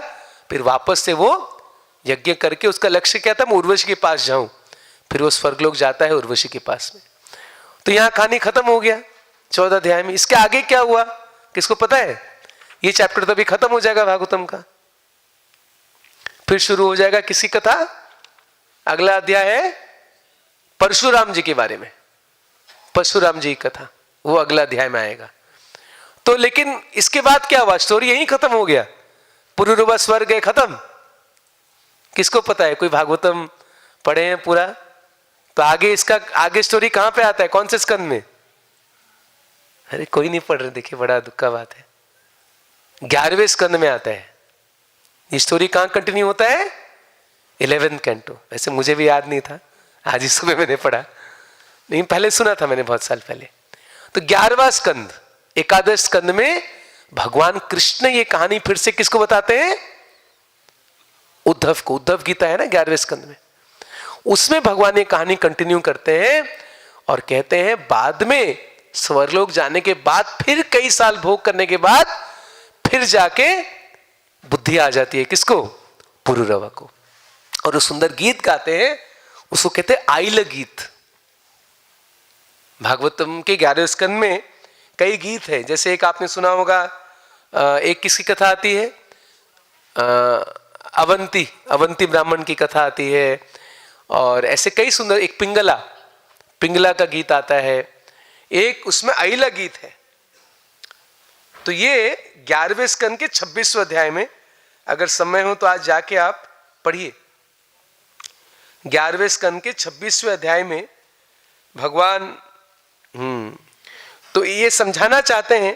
Speaker 1: फिर वापस से वो यज्ञ करके उसका लक्ष्य क्या था, मैं उर्वशी के पास जाऊं। फिर वो स्वर्गलोक जाता है उर्वशी के पास में। तो यहां कहानी खत्म हो गया 14 अध्याय में। इसके आगे क्या हुआ किसको पता है, ये चैप्टर तो अभी खत्म हो जाएगा भागवतम का, फिर शुरू हो जाएगा किसी कथा, अगला अध्याय है परशुराम जी के बारे में, परशुराम जी की कथा, वो अगला अध्याय में आएगा। तो लेकिन इसके बाद क्या हुआ, स्टोरी यहीं खत्म हो गया, पुरुरवा स्वर्ग गए, खत्म। किसको पता है, कोई भागवतम पढ़े हैं पूरा, तो आगे इसका आगे स्टोरी कहां पे आता है, कौन से स्कंद में, अरे कोई नहीं पढ़ रहे, देखिए बड़ा दुख का बात है, 11वें स्कंद में आता है। ये स्टोरी कहां कंटिन्यू होता है, 11th कैंटो। वैसे मुझे भी याद नहीं था, आज ही सुबह मैंने पढ़ा, नहीं पहले सुना था मैंने बहुत साल पहले। तो 11वां स्कंद, एकादश स्कंद में भगवान कृष्ण ये कहानी फिर से किसको बताते हैं, उद्धव को। उद्धव गीता है ना 11वें स्कंद में, उसमें भगवान ये कहानी कंटिन्यू करते हैं और कहते हैं बाद में स्वर्गलोक जाने के बाद फिर कई साल भोग करने के बाद फिर जाके बुद्धि आ जाती है किसको? पुरुरवा को। और वो सुंदर गीत गाते हैं, उसको कहते हैं आइल गीत। भागवतम के 11वें स्कंद में कई गीत हैं, जैसे एक आपने सुना होगा, एक किसकी कथा आती है, अवंती ब्राह्मण की कथा आती है, और ऐसे कई सुंदर, एक पिंगला का गीत आता है, एक उसमें आइला गीत है। तो ये 11वें स्कंद के 26वें अध्याय में, अगर समय हो तो आज जाके आप पढ़िए। 11वें स्कंद के 26वें अध्याय में भगवान तो ये समझाना चाहते हैं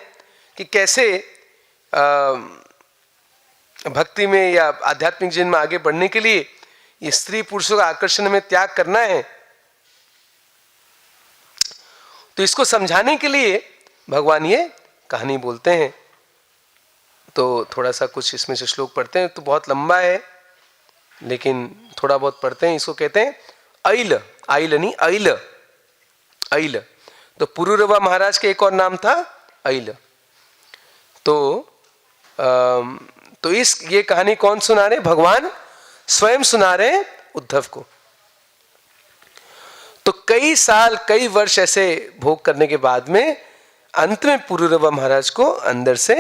Speaker 1: कि कैसे भक्ति में या आध्यात्मिक जीवन में आगे बढ़ने के लिए ये स्त्री पुरुषों का आकर्षण में त्याग करना है। तो इसको समझाने के लिए भगवान ये कहानी बोलते हैं। तो थोड़ा सा कुछ इसमें से श्लोक पढ़ते हैं, तो बहुत लंबा है लेकिन थोड़ा बहुत पढ़ते हैं। इसको कहते हैं अइल, आइल नहीं अइल, अइल। तो पुरुरवा महाराज के एक और नाम था अइल। तो ये कहानी कौन सुना रहे? भगवान स्वयं सुना रहे उद्धव को। तो कई साल, कई वर्ष ऐसे भोग करने के बाद में अंत में पुरुरवा महाराज को अंदर से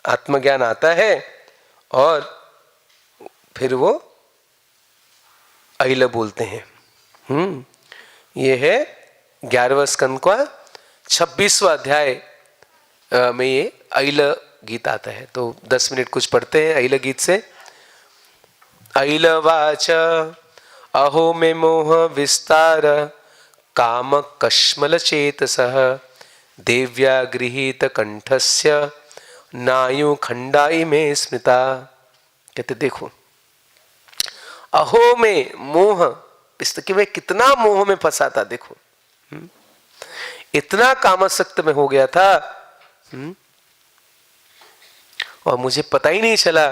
Speaker 1: आत्मज्ञान आता है और फिर वो अइल बोलते हैं। ये है 11वें स्कंद का 26वां अध्याय में ये अइल गीत आता है। तो 10 मिनट कुछ पढ़ते हैं अइल गीत से। अइल वाच अहो मे मोह विस्तार काम कश्मल चेतसः देव्या गृहीत कंठस्य नायु खंडाई में स्मृता। कहते देखो, अहो में मोह, कि मैं कितना मोह में फंसा था, देखो इतना कामासक्त में हो गया था, और मुझे पता ही नहीं चला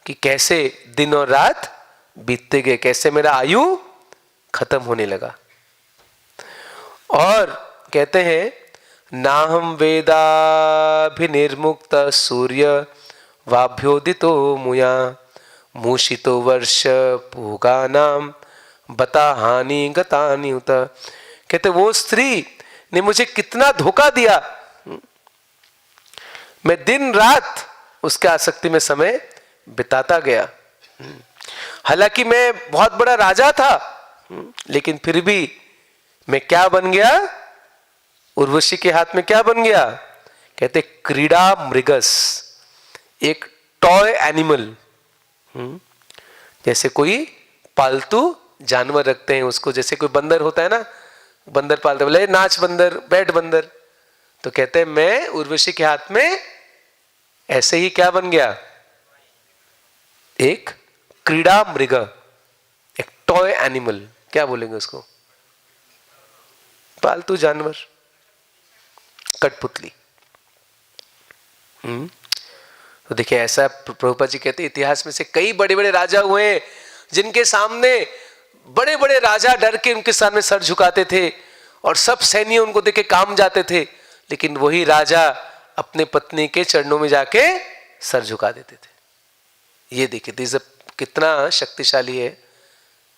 Speaker 1: कि कैसे दिन और रात बीतते गए, कैसे मेरा आयु खत्म होने लगा। और कहते हैं नाहम वेदाभिनिर्मुक्त सूर्य वाभ्योदितो मुया मूषितो वर्ष भोगानाम बता हानि गतानि उत। कहते वो स्त्री ने मुझे कितना धोखा दिया, मैं दिन रात उसके आसक्ति में समय बिताता गया। हालांकि मैं बहुत बड़ा राजा था, लेकिन फिर भी मैं क्या बन गया? उर्वशी के हाथ में क्या बन गया? कहते क्रीड़ा मृगस, एक टॉय एनिमल। जैसे कोई पालतू जानवर रखते हैं उसको, जैसे कोई बंदर होता है ना, बंदर पालते, बोले नाच बंदर, बैठ बंदर। तो कहते हैं मैं उर्वशी के हाथ में ऐसे ही क्या बन गया? एक क्रीड़ा मृग, एक टॉय एनिमल, क्या बोलेंगे उसको? पालतू जानवर, कठपुतली। तो देखिए ऐसा प्रभुपाद जी कहते हैं इतिहास में से कई बड़े बड़े राजा हुए जिनके सामने बड़े बड़े राजा डर के उनके सामने सर झुकाते थे और सब सैन्य उनको देख के काम जाते थे, लेकिन वही राजा अपने पत्नी के चरणों में जाके सर झुका देते थे। ये देखिए कितना शक्तिशाली है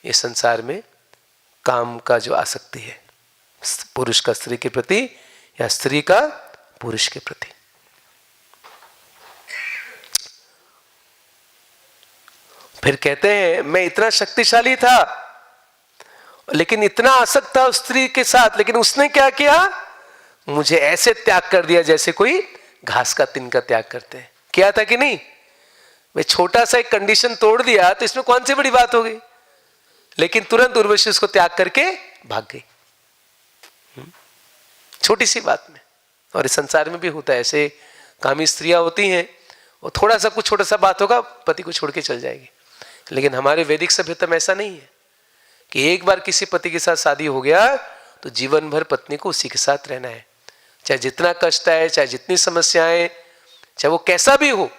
Speaker 1: ये संसार में काम का जो आसक्ति है, पुरुष का स्त्री के प्रति या स्त्री का पुरुष के प्रति। फिर कहते हैं मैं इतना शक्तिशाली था लेकिन इतना आसक्त था उस स्त्री के साथ, लेकिन उसने क्या किया? मुझे ऐसे त्याग कर दिया जैसे कोई घास का तिनका त्याग करते हैं। किया था कि नहीं? मैं छोटा सा एक कंडीशन तोड़ दिया तो इसमें कौन सी बड़ी बात हो गई, लेकिन तुरंत उर्वशी उसको त्याग करके भाग गई, छोटी सी बात में। और इस संसार में भी होता है, ऐसे कामी स्त्रियां होती हैं और थोड़ा सा कुछ छोटा सा बात होगा पति को छोड़ के चल जाएगी। लेकिन हमारे वैदिक सभ्यता में ऐसा नहीं है कि एक बार किसी पति के साथ शादी हो गया तो जीवन भर पत्नी को उसी के साथ रहना है, चाहे जितना कष्ट आए, चाहे जितनी समस्याएं, चाहे वो कैसा भी हो।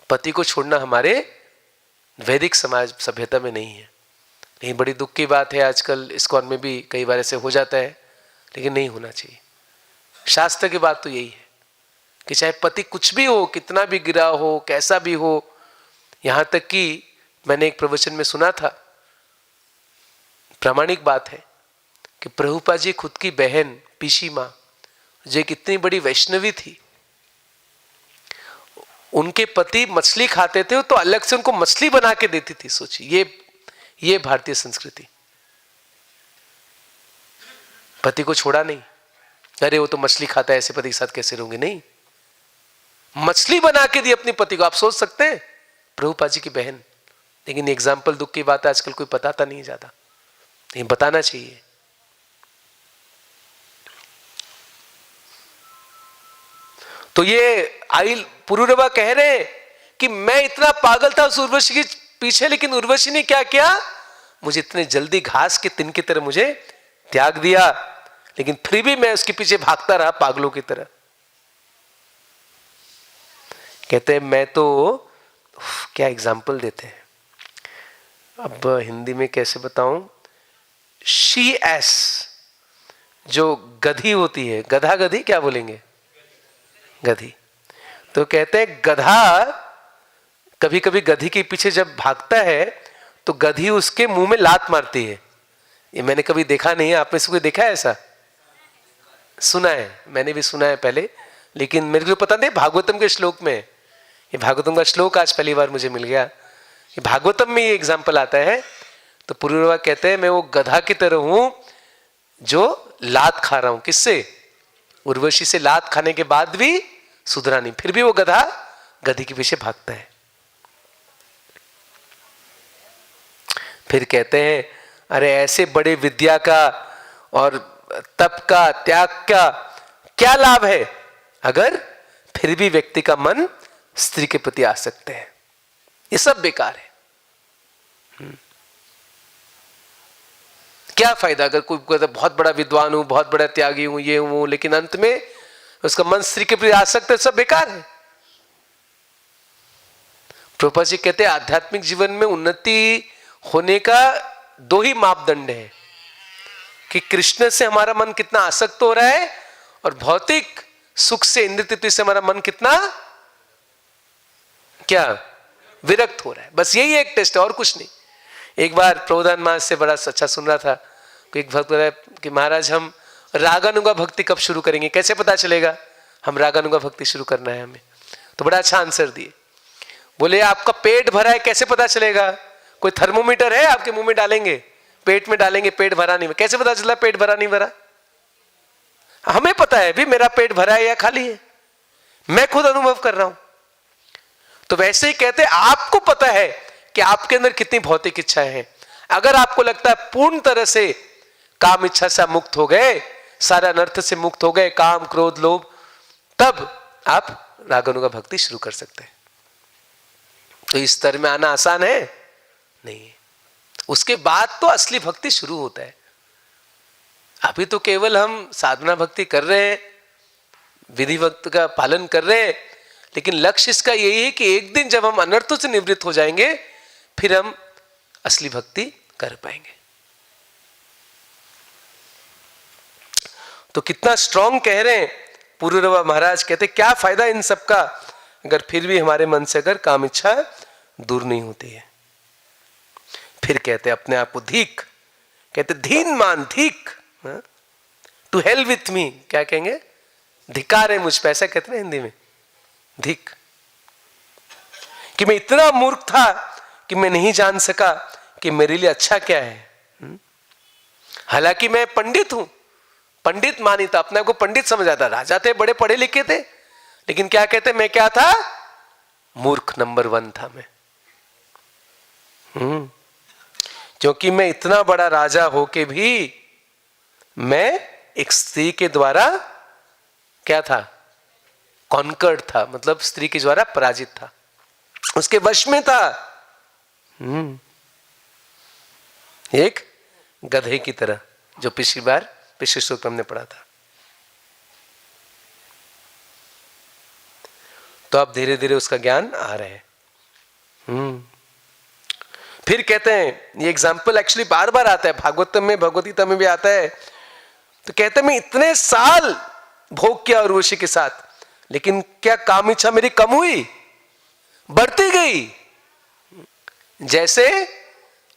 Speaker 1: पति को छोड़ना हमारे वैदिक समाज सभ्यता में नहीं है। लेकिन बड़ी दुख की बात है, आजकल इस्कॉन में भी कई बार ऐसे हो जाता है, लेकिन नहीं होना चाहिए। शास्त्र की बात तो यही है कि चाहे पति कुछ भी हो, कितना भी गिरा हो, कैसा भी हो, यहां तक कि मैंने एक प्रवचन में सुना था, प्रामाणिक बात है, कि प्रभुपाद जी खुद की बहन पीसी माँ, जो एक इतनी बड़ी वैष्णवी थी, उनके पति मछली खाते थे तो अलग से उनको मछली बना के देती थी। सोचिए, ये भारतीय संस्कृति। पति को छोड़ा नहीं, अरे वो तो मछली खाता है, ऐसे पति के साथ कैसे रहूंगी, नहीं, मछली बना के दी अपने पति को। आप सोच सकते हैं, प्रभुपाद जी की बहन। लेकिन एग्जाम्पल, दुख की बात है, आजकल कोई बताता नहीं ज्यादा, लेकिन बताना चाहिए। तो ये आई पुरुरवा कह रहे हैं कि मैं इतना पागल था उस उर्वशी के पीछे, लेकिन उर्वशी ने क्या किया, मुझे इतने जल्दी घास के तिन की तरह मुझे त्याग दिया, लेकिन फिर भी मैं उसके पीछे भागता रहा पागलों की तरह। कहते हैं मैं तो, क्या एग्जाम्पल देते हैं, अब हिंदी में कैसे बताऊं, शी एस, जो गधी होती है, गधा गधी क्या बोलेंगे, गधी। तो कहते हैं गधा कभी कभी गधी के पीछे जब भागता है तो गधी उसके मुंह में लात मारती है। ये मैंने कभी देखा नहीं है, आप में से कोई देखा है ऐसा? सुना है, मैंने भी सुना है पहले, लेकिन मेरे को पता नहीं, भागवतम के श्लोक में, ये भागवतम का श्लोक आज पहली बार मुझे मिल गया, ये भागवतम में ये एग्जाम्पल आता है। तो पुरुरवा कहते हैं मैं वो गधा की तरह हूं जो लात खा रहा हूं, किससे, उर्वशी से लात खाने के बाद भी सुधरा नहीं, फिर भी वो गधा गधी के पीछे भागता है। फिर कहते हैं अरे ऐसे बड़े विद्या का और तप का, त्याग का क्या लाभ है अगर फिर भी व्यक्ति का मन स्त्री के प्रति आसक्त है, ये सब बेकार है। क्या फायदा अगर कोई कहता बहुत बड़ा विद्वान हूं, बहुत बड़ा त्यागी हूं, ये हूं, लेकिन अंत में उसका मन स्त्री के प्रति आसक्त है, सब बेकार है। प्रभुपाद जी कहते हैं आध्यात्मिक जीवन में उन्नति होने का दो ही मापदंड है, कि कृष्ण से हमारा मन कितना आसक्त हो रहा है और भौतिक सुख से, इंद्र तृप्ति से हमारा मन कितना क्या विरक्त हो रहा है। बस यही एक टेस्ट है, और कुछ नहीं। एक बार प्रबोधान महाराज से बड़ा अच्छा सुन रहा था, कि एक भक्त बोला कि महाराज हम रागानुगा भक्ति कब शुरू करेंगे, कैसे पता चलेगा हम रागानुगा भक्ति शुरू करना है हमें? तो बड़ा अच्छा आंसर दिए, बोले आपका पेट भरा है कैसे पता चलेगा? कोई थर्मोमीटर है आपके मुंह में डालेंगे, पेट में डालेंगे, पेट भरा नहीं, कैसे पता चला पेट भरा नहीं भरा? हमें पता है भी मेरा पेट भरा है या खाली है, मैं खुद अनुभव कर रहा हूं। तो वैसे ही कहते हैं आपको पता है कि आपके अंदर कितनी भौतिक इच्छाएं हैं। अगर आपको लगता है पूर्ण तरह से काम इच्छा से मुक्त हो गए, सारे अनर्थ से मुक्त हो गए, काम क्रोध लोभ, तब आप रागानुगा भक्ति शुरू कर सकते हैं। तो इस स्तर में आना आसान है नहीं, उसके बाद तो असली भक्ति शुरू होता है। अभी तो केवल हम साधना भक्ति कर रहे हैं, विधि भक्त का पालन कर रहे हैं, लेकिन लक्ष्य इसका यही है कि एक दिन जब हम अनर्थों से निवृत्त हो जाएंगे फिर हम असली भक्ति कर पाएंगे। तो कितना स्ट्रांग कह रहे हैं पुरुरवा महाराज, कहते क्या फायदा इन सब का अगर फिर भी हमारे मन से अगर काम इच्छा दूर नहीं होती है। फिर कहते अपने आप को धीक, कहते धीन मान, धीक, टू हेल विथ मी, क्या कहेंगे, धिकार है मुझ पे, ऐसा कहते हैं हिंदी में, धिक, कि मैं इतना मूर्ख था कि मैं नहीं जान सका कि मेरे लिए अच्छा क्या है। हालांकि मैं पंडित हूं, पंडित मानी था, अपने को पंडित समझ आता, राजा थे, बड़े पढ़े लिखे थे, लेकिन क्या कहते मैं क्या था, मूर्ख नंबर 1 था मैं। क्योंकि मैं इतना बड़ा राजा होके भी मैं एक स्त्री के द्वारा क्या था, कॉन्कर्ड था, मतलब स्त्री के द्वारा पराजित था, उसके वश में था, एक गधे की तरह, जो पिछली बार पिछले श्लोक हमने पढ़ा था। तो अब धीरे धीरे उसका ज्ञान आ रहा है। फिर कहते हैं, ये एग्जाम्पल एक्चुअली बार बार आता है, भागवतम में, भगवद गीता में भी आता है। तो कहते हैं मैं इतने साल भोग किया उर्वशी के साथ, लेकिन क्या काम इच्छा मेरी कम हुई? बढ़ती गई। जैसे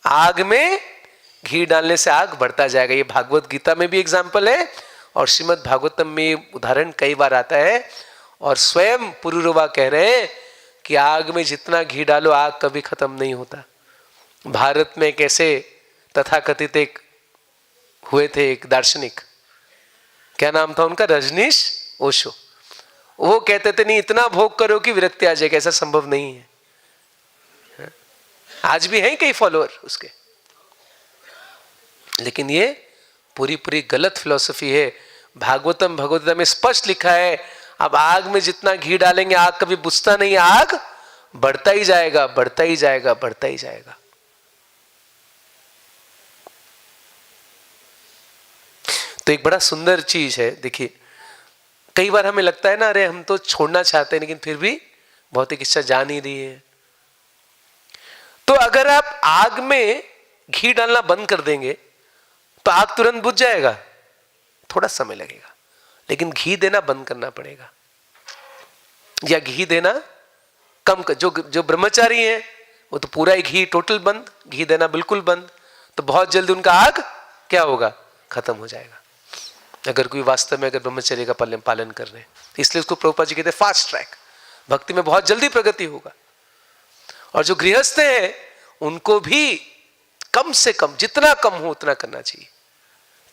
Speaker 1: आग में घी डालने से आग बढ़ता जाएगा। ये भागवत गीता में भी एग्जाम्पल है और श्रीमद् भागवतम में उदाहरण कई बार आता है। और स्वयं पुरुरवा कह रहे हैं कि आग में जितना घी डालो आग कभी खत्म नहीं होता। भारत में कैसे तथाकथित एक हुए थे, एक दार्शनिक, क्या नाम था उनका, रजनीश ओशो। वो कहते थे नहीं इतना भोग करो कि विरक्ति आ जाए। ऐसा संभव नहीं है। आज भी हैं कई फॉलोअर उसके, लेकिन ये पूरी पूरी गलत फिलॉसफी है। भागवतम भगवद्गीता में स्पष्ट लिखा है अब आग में जितना घी डालेंगे आग कभी बुझता नहीं, आग बढ़ता ही जाएगा, बढ़ता ही जाएगा, बढ़ता ही जाएगा। तो एक बड़ा सुंदर चीज है। देखिए कई बार हमें लगता है ना अरे हम तो छोड़ना चाहते हैं लेकिन फिर भी भौतिक इच्छा जा नहीं रही है। तो अगर आप आग में घी डालना बंद कर देंगे तो आग तुरंत बुझ जाएगा? थोड़ा समय लगेगा, लेकिन घी देना बंद करना पड़ेगा। या घी देना कम कर, जो ब्रह्मचारी हैं वो तो पूरा ही घी टोटल बंद, घी देना बिल्कुल बंद, तो बहुत जल्दी उनका आग क्या होगा, खत्म हो जाएगा। अगर कोई वास्तव में अगर ब्रह्मचर्य का पालन कर रहे हैं, इसलिए उसको प्रभुपाद जी कहते हैं फास्ट ट्रैक, भक्ति में बहुत जल्दी प्रगति होगा। और जो गृहस्थ हैं उनको भी कम से कम जितना कम हो उतना करना चाहिए,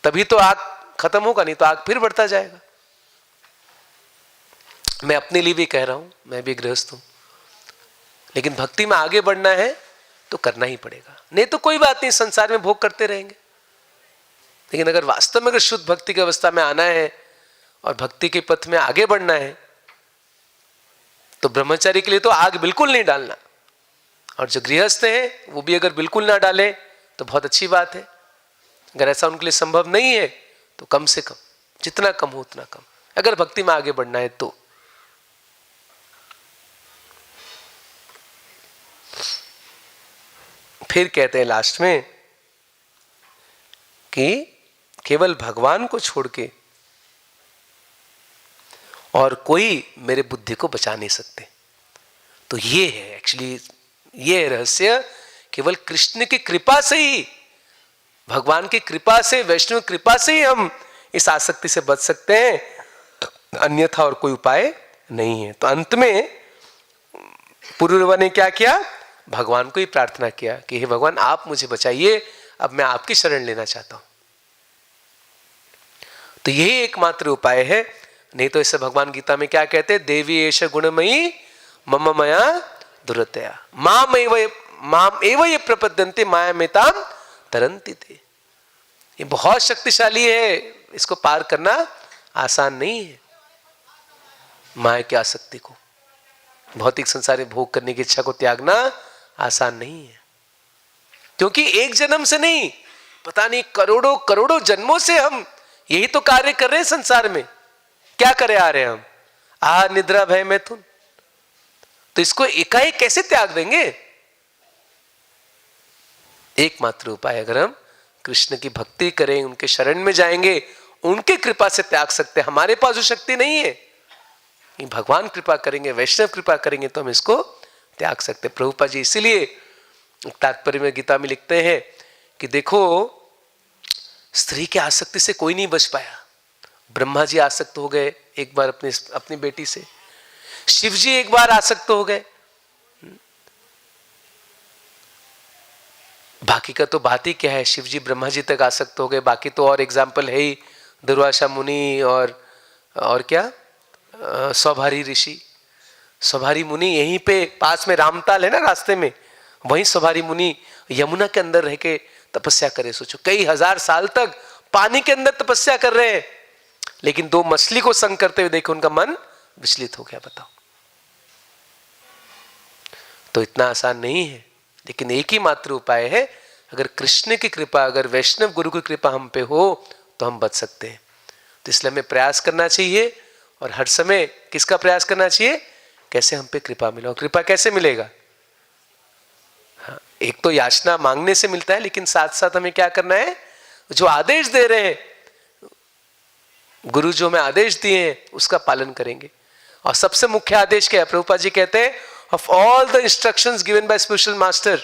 Speaker 1: तभी तो आग खत्म होगा, नहीं तो आग फिर बढ़ता जाएगा। मैं अपने लिए भी कह रहा हूं, मैं भी गृहस्थ हूं, लेकिन भक्ति में आगे बढ़ना है तो करना ही पड़ेगा, नहीं तो कोई बात नहीं, संसार में भोग करते रहेंगे। लेकिन अगर वास्तव में अगर शुद्ध भक्ति की अवस्था में आना है और भक्ति के पथ में आगे बढ़ना है तो ब्रह्मचारी के लिए तो आग बिल्कुल नहीं डालना, और जो गृहस्थ हैं वो भी अगर बिल्कुल ना डालें तो बहुत अच्छी बात है। अगर ऐसा उनके लिए संभव नहीं है तो कम से कम जितना कम हो उतना कम, अगर भक्ति में आगे बढ़ना है तो। फिर कहते हैं लास्ट में कि केवल भगवान को छोड़ के और कोई मेरे बुद्धि को बचा नहीं सकते। तो ये है एक्चुअली, ये रहस्य केवल कृष्ण की कृपा से ही, भगवान की कृपा से, वैष्णव कृपा से ही हम इस आसक्ति से बच सकते हैं, अन्यथा और कोई उपाय नहीं है। तो अंत में पुरुरवा ने क्या किया, भगवान को ही प्रार्थना किया कि हे भगवान आप मुझे बचाइए, अब मैं आपकी शरण लेना चाहता हूं। तो यही एकमात्र उपाय है, नहीं तो इससे भगवान गीता में क्या कहते हैं, देवी एष गुणमयी मम मया दुरतया माम एव ये प्रपद्यन्ते मायामेताम तरन्ति ते। ये बहुत शक्तिशाली है, इसको पार करना आसान नहीं है। माया की आसक्ति को, भौतिक संसार में भोग करने की इच्छा को त्यागना आसान नहीं है, क्योंकि एक जन्म से नहीं, पता नहीं करोड़ों करोड़ों जन्मों से हम यही तो कार्य कर रहे हैं संसार में। क्या करे आ रहे हैं हम, आहार निद्रा भय मैथुन, तो इसको एकाएक कैसे त्याग देंगे। एकमात्र उपाय, अगर हम कृष्ण की भक्ति करें, उनके शरण में जाएंगे, उनके कृपा से त्याग सकते हैं। हमारे पास वो शक्ति नहीं है, भगवान कृपा करेंगे, वैष्णव कृपा करेंगे तो हम इसको त्याग सकते हैं। प्रभुपाद जी इसीलिए तात्पर्य में गीता में लिखते हैं कि देखो स्त्री की आसक्ति से कोई नहीं बच पाया। ब्रह्मा जी आसक्त हो गए एक बार अपनी बेटी से, शिव जी एक बार आसक्त हो गए, बाकी का तो बात ही क्या है, शिव जी ब्रह्मा जी तक आसक्त हो गए, बाकी तो और एग्जाम्पल है ही, दुर्वासा मुनि और क्या सौभारी ऋषि। सौभारी मुनि यहीं पे पास में रामताल है ना रास्ते में, वहीं सौभारी मुनि यमुना के अंदर रह के तपस्या करे। सोचो कई हजार साल तक पानी के अंदर तपस्या कर रहे हैं, लेकिन दो मछली को संग करते हुए देखो उनका मन विचलित हो गया। बताओ, तो इतना आसान नहीं है, लेकिन एक ही मात्र उपाय है, अगर कृष्ण की कृपा, अगर वैष्णव गुरु की कृपा हम पे हो तो हम बच सकते हैं। तो इसलिए हमें प्रयास करना चाहिए, और हर समय किसका प्रयास करना चाहिए, कैसे हम पे कृपा मिले। और कृपा कैसे मिलेगा, हाँ, एक तो याचना मांगने से मिलता है, लेकिन साथ साथ हमें क्या करना है, जो आदेश दे रहे हैं गुरु, जो हमें आदेश दिए हैं उसका पालन करेंगे। और सबसे मुख्य आदेश क्या है? प्रभुपाद जी कहते हैं of all the instructions given by spiritual master,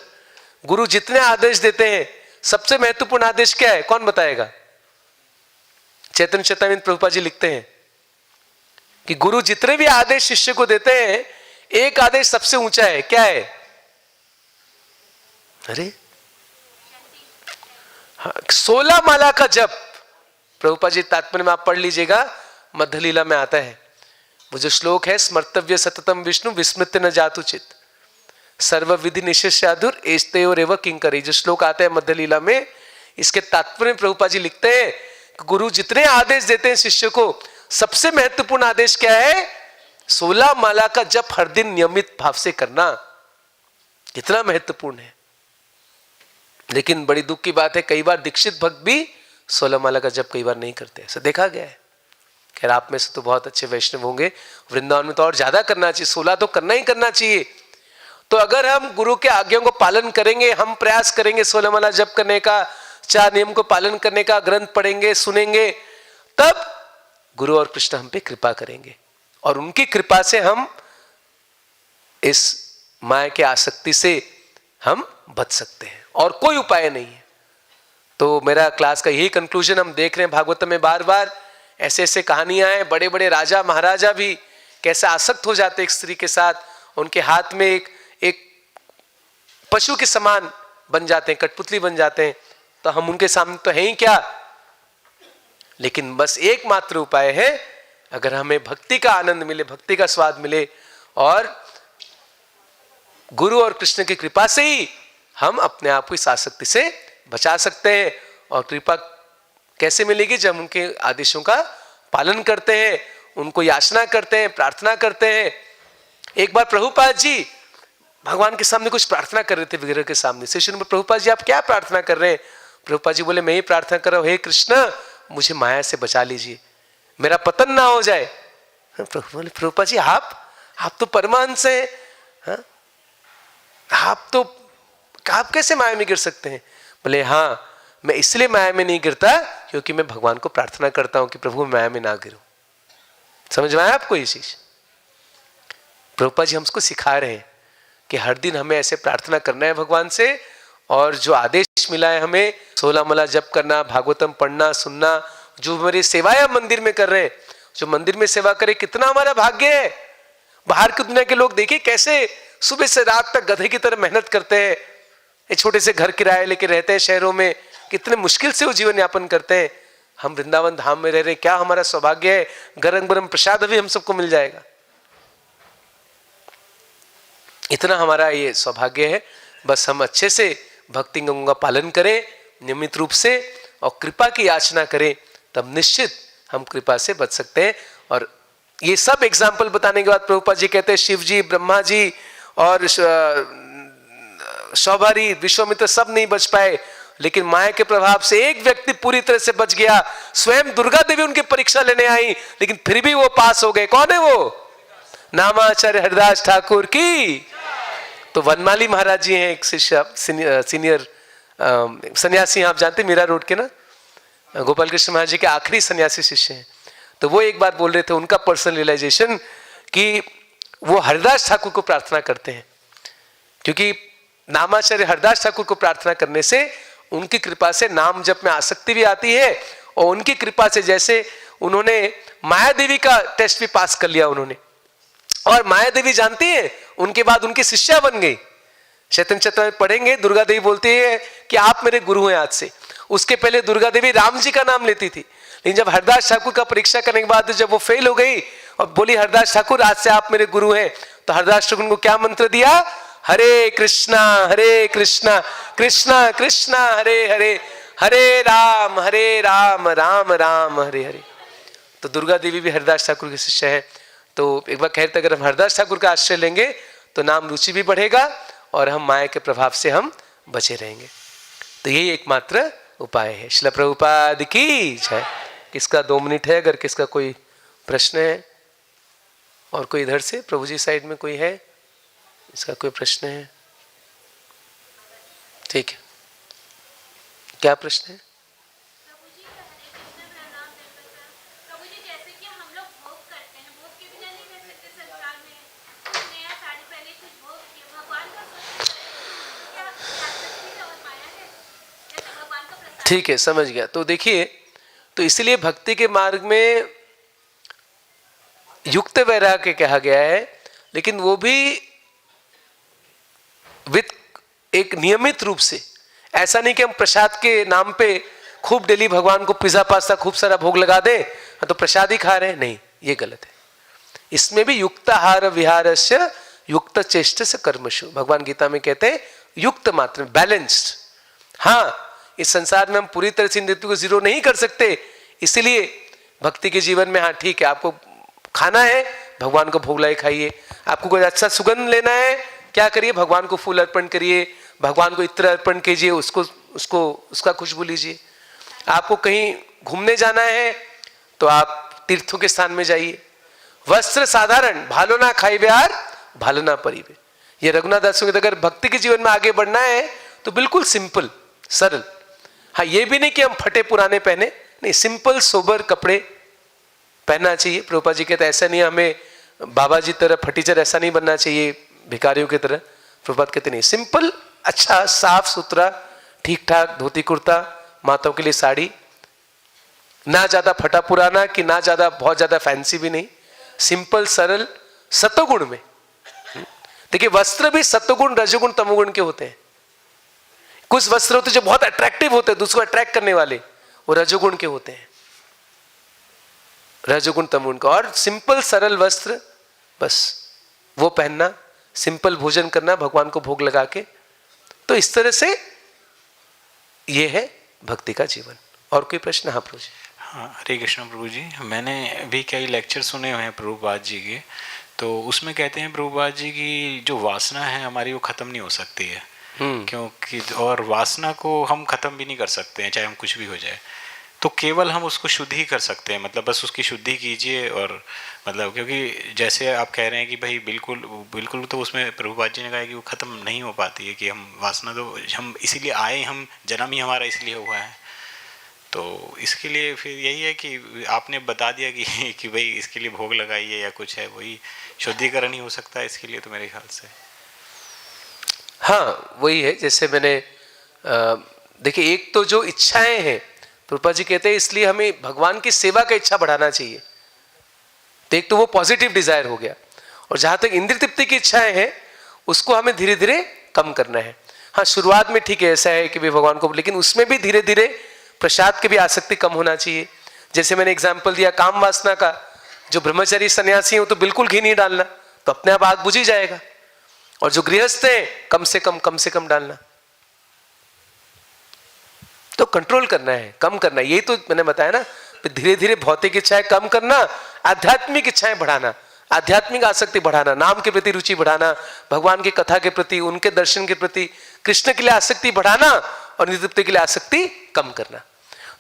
Speaker 1: गुरु जितने आदेश देते हैं सबसे महत्वपूर्ण आदेश क्या है? कौन बताएगा? चैतन्य चेतावनी प्रभुपाद जी लिखते हैं कि गुरु जितने भी आदेश शिष्य को देते हैं, एक आदेश सबसे ऊंचा है। क्या है? अरे 16 माला का जप। प्रभुपाद जी तात्पर्य में आप पढ़ लीजिएगा, मध्य लीला में आता है वो जो श्लोक है, स्मर्तव्य सततम विष्णु विस्मृत्य न जातु चित सर्व विधि निशिष्याधुर एस्तयोर एव किंकरी। जो श्लोक आता है मध्य लीला में, इसके तात्पर्य में प्रभुपाद जी लिखते हैं कि गुरु जितने आदेश देते हैं शिष्य को, सबसे महत्वपूर्ण आदेश क्या है? 16 माला का जप हर दिन नियमित भाव से करना। कितना महत्वपूर्ण है। लेकिन बड़ी दुख की बात है, कई बार दीक्षित भक्त भी 16 माला का जप कई बार नहीं करते, ऐसा देखा गया है। खैर आप में से तो बहुत अच्छे वैष्णव होंगे, वृंदावन में तो और ज्यादा करना चाहिए, 16 तो करना ही करना चाहिए। तो अगर हम गुरु के आज्ञाओं को पालन करेंगे, हम प्रयास करेंगे 16 माला जप करने का, 4 नियम को पालन करने का, ग्रंथ पढ़ेंगे, सुनेंगे, तब गुरु और कृष्ण हम पे कृपा करेंगे और उनकी कृपा से हम इस माया की आसक्ति से हम बच सकते हैं, और कोई उपाय नहीं है। तो मेरा क्लास का यही कंक्लूजन, हम देख रहे हैं भागवत में बार बार ऐसे ऐसे कहानियां हैं, बड़े बड़े राजा महाराजा भी कैसे आसक्त हो जाते एक स्त्री के साथ, उनके हाथ में एक पशु के समान बन जाते हैं, कठपुतली बन जाते हैं। तो हम उनके सामने तो हैं ही क्या। लेकिन बस एकमात्र उपाय है, अगर हमें भक्ति का आनंद मिले, भक्ति का स्वाद मिले, और गुरु और कृष्ण की कृपा से ही हम अपने आप को इस आसक्ति से बचा सकते हैं। और कृपा कैसे मिलेगी? जब उनके आदेशों का पालन करते हैं, उनको याचना करते हैं, प्रार्थना करते हैं। एक बार प्रभुपाद जी भगवान के सामने कुछ प्रार्थना कर रहे थे, विग्रह के सामने। शिष्य ने, प्रभुपाद जी आप क्या प्रार्थना कर रहे हैं? प्रभुपाद जी बोले, मैं ही प्रार्थना कर रहा हूं, हे कृष्ण मुझे माया से बचा लीजिए, मेरा पतन ना हो जाए। प्रभु बोले, प्रभुपाद जी आप तो परमांश हैं, आप कैसे माया में गिर सकते हैं? बोले, हाँ मैं इसलिए माया में नहीं गिरता क्योंकि मैं भगवान को प्रार्थना करता हूं कि प्रभु माया में ना गिरूं। समझ में आया आपको ये चीज? प्रभुपाद जी हमको सिखा रहे हैं कि हर दिन हमें ऐसे प्रार्थना करना है भगवान से, और जो आदेश मिला है हमें 16 माला जप करना, भागवतम पढ़ना, सुनना, जो हमारी सेवाएं मंदिर में कर रहे हैं, जो मंदिर में सेवा करे, कितना हमारा भाग्य है। बाहर की दुनिया के लोग देखिए कैसे सुबह से रात तक गधे की तरह मेहनत करते हैं, एक छोटे से घर किराए लेके रहते हैं शहरों में, कितने मुश्किल से वो जीवन यापन करते हैं। हम वृंदावन धाम में रह रहे हैं, क्या हमारा सौभाग्य है, गरम गरम प्रसाद भी हम सबको मिल जाएगा। इतना हमारा ये सौभाग्य है। बस हम अच्छे से भक्ति अंगों का पालन करें नियमित रूप से, और कृपा की याचना करें, तब निश्चित हम कृपा से बच सकते हैं। और ये सब एग्जाम्पल बताने के बाद प्रभुपाद जी कहते हैं, शिव जी, ब्रह्मा जी और शौभारी, विश्वामित्र सब नहीं बच पाए, लेकिन माया के प्रभाव से एक व्यक्ति पूरी तरह से बच गया। स्वयं दुर्गा देवी उनकी परीक्षा लेने आई, लेकिन फिर भी वो पास हो गए। कौन है वो? नामाचार्य हरिदास ठाकुर की। तो वनमाली महाराज जी हैं, एक शिष्य, सीनियर सन्यासी, आप जानते मीरा रोड के ना, गोपाल कृष्ण महाराज जी के आखिरी सन्यासी शिष्य हैं। तो वो एक बार बोल रहे थे, उनका पर्सनल रियलाइजेशन, कि वो हरिदास ठाकुर को प्रार्थना करते हैं, क्योंकि नामाचार्य हरिदास ठाकुर को प्रार्थना करने से उनकी कृपा से नाम जप में आसक्ति भी आती है, और उनकी कृपा से जैसे उन्होंने माया देवी का टेस्ट भी पास कर लिया उन्होंने, और माया देवी जानती है, उनके बाद उनकी शिष्या बन गई। चैतन्य चैतन्य पढ़ेंगे, दुर्गा देवी बोलती है कि आप मेरे गुरु हैं आज से। उसके पहले दुर्गा देवी राम जी का नाम लेती थी, लेकिन जब हरिदास ठाकुर का परीक्षा करने के बाद जब वो फेल हो गई और बोली, हरिदास ठाकुर आज से आप मेरे गुरु हैं, तो हरिदास ठाकुर को क्या मंत्र दिया? हरे कृष्णा कृष्णा कृष्णा हरे हरे, हरे राम राम राम हरे हरे। तो दुर्गा देवी भी हरिदास ठाकुर के शिष्य है। तो एक बार कहते, अगर हम हरिदास ठाकुर का आश्रय लेंगे तो नाम रुचि भी बढ़ेगा, और हम माया के प्रभाव से हम बचे रहेंगे। तो यही एकमात्र उपाय है। श्रील प्रभुपाद की जय। किसका 2 मिनट है? अगर किसका कोई प्रश्न है, और कोई इधर से प्रभु जी साइड में कोई है, इसका कोई प्रश्न है? ठीक है, क्या प्रश्न है? ठीक है, समझ गया। तो देखिए, तो इसलिए भक्ति के मार्ग में युक्त वैराग्य कहा गया है, लेकिन वो भी विद एक नियमित रूप से। ऐसा नहीं कि हम प्रसाद के नाम पे खूब डेली भगवान को पिज्जा पास्ता खूब सारा भोग लगा दे तो प्रसाद ही खा रहे हैं, नहीं, ये गलत है। इसमें भी युक्त आहार विहारस्य युक्त चेष्टस्य कर्मशु, भगवान गीता में कहते हैं युक्त मात्रा, बैलेंस्ड। हाँ, इस संसार में हम पूरी तरह से नृत्य को जीरो नहीं कर सकते, इसलिए भक्ति के जीवन में हाँ ठीक है, आपको खाना है भगवान को भोग लगाए खाइए, आपको कोई अच्छा सुगंध लेना है क्या करिए, भगवान को फूल अर्पण करिए, भगवान को इत्र अर्पण कीजिए, उसका खुशबू लीजिए। आपको कहीं घूमने जाना है तो आप तीर्थों के स्थान में जाइए। वस्त्र साधारण, भालो ना खाई व्यार भालो ना परिवे, ये रघुनाथ दास के। अगर भक्ति के जीवन में आगे बढ़ना है तो बिल्कुल सिंपल सरल। हाँ, ये भी नहीं कि हम फटे पुराने पहने, नहीं, सिंपल सोबर कपड़े पहनना चाहिए। प्रभुपाद जी कहते ऐसा नहीं हमें बाबा जी तरह फटीचर ऐसा नहीं बनना चाहिए भिखारियों की तरह। प्रभुपाद कहते नहीं, सिंपल अच्छा साफ सुथरा ठीक ठाक धोती कुर्ता, माताओं के लिए साड़ी, ना ज्यादा फटा पुराना कि ना ज्यादा बहुत ज्यादा फैंसी भी नहीं, सिंपल सरल सत्वगुण में। देखिए, वस्त्र भी सत्वगुण रजोगुण तमोगुण के होते हैं। कुछ वस्त्र होते जो बहुत अट्रैक्टिव होते हैं, दूसरों को अट्रैक्ट करने वाले, वो रजोगुण के होते हैं, रजोगुण तमोगुण का। और सिंपल सरल वस्त्र बस वो पहनना, सिंपल भोजन करना भगवान को भोग लगा के, तो इस तरह से ये है भक्ति का जीवन। और कोई प्रश्न? हाँ प्रभु जी।
Speaker 2: हाँ, हरे कृष्ण प्रभु जी। मैंने भी कई लेक्चर सुने हुए हैं प्रभुपाद जी के, तो उसमें कहते हैं प्रभुपाद जी की जो वासना है हमारी वो ख़त्म नहीं हो सकती है, क्योंकि और वासना को हम ख़त्म भी नहीं कर सकते हैं चाहे हम कुछ भी हो जाए, तो केवल हम उसको शुद्ध ही कर सकते हैं। मतलब बस उसकी शुद्धि कीजिए, और मतलब क्योंकि जैसे आप कह रहे हैं कि भाई बिल्कुल बिल्कुल, तो उसमें प्रभुपाद जी ने कहा कि वो ख़त्म नहीं हो पाती है, कि हम वासना तो हम इसीलिए आए, हम जन्म ही हमारा इसलिए हुआ है। तो इसके लिए फिर यही है कि आपने बता दिया कि भाई इसके लिए भोग लगाइए या कुछ है, वही शुद्धिकरण ही हो सकता है इसके लिए, तो मेरे ख्याल से।
Speaker 1: हाँ, वही है। जैसे मैंने देखिए, एक तो जो इच्छाएं हैं, प्रभुपाद जी कहते हैं इसलिए हमें भगवान की सेवा का इच्छा बढ़ाना चाहिए, तो एक तो वो पॉजिटिव डिजायर हो गया। और जहां तक इंद्रिय तृप्ति की इच्छाएं हैं उसको हमें धीरे धीरे कम करना है। हाँ, शुरुआत में ठीक है, ऐसा है कि भी भगवान को, लेकिन उसमें भी धीरे धीरे प्रसाद की भी आसक्ति कम होना चाहिए। जैसे मैंने एग्जाम्पल दिया काम वासना का, जो ब्रह्मचारी सन्यासी हो तो बिल्कुल घी नहीं डालना, तो अपने आप आग बुझ ही जाएगा। और जो गृहस्थ है कम से कम डालना, तो कंट्रोल करना है, कम करना है। यही तो मैंने बताया ना, धीरे धीरे भौतिक इच्छाएं कम करना, आध्यात्मिक इच्छाएं बढ़ाना, आध्यात्मिक आसक्ति बढ़ाना, नाम के प्रति रुचि बढ़ाना, भगवान की कथा के प्रति, उनके दर्शन के प्रति, कृष्ण के लिए आसक्ति बढ़ाना, और इंद्रिय तृप्ति के लिए आसक्ति कम करना।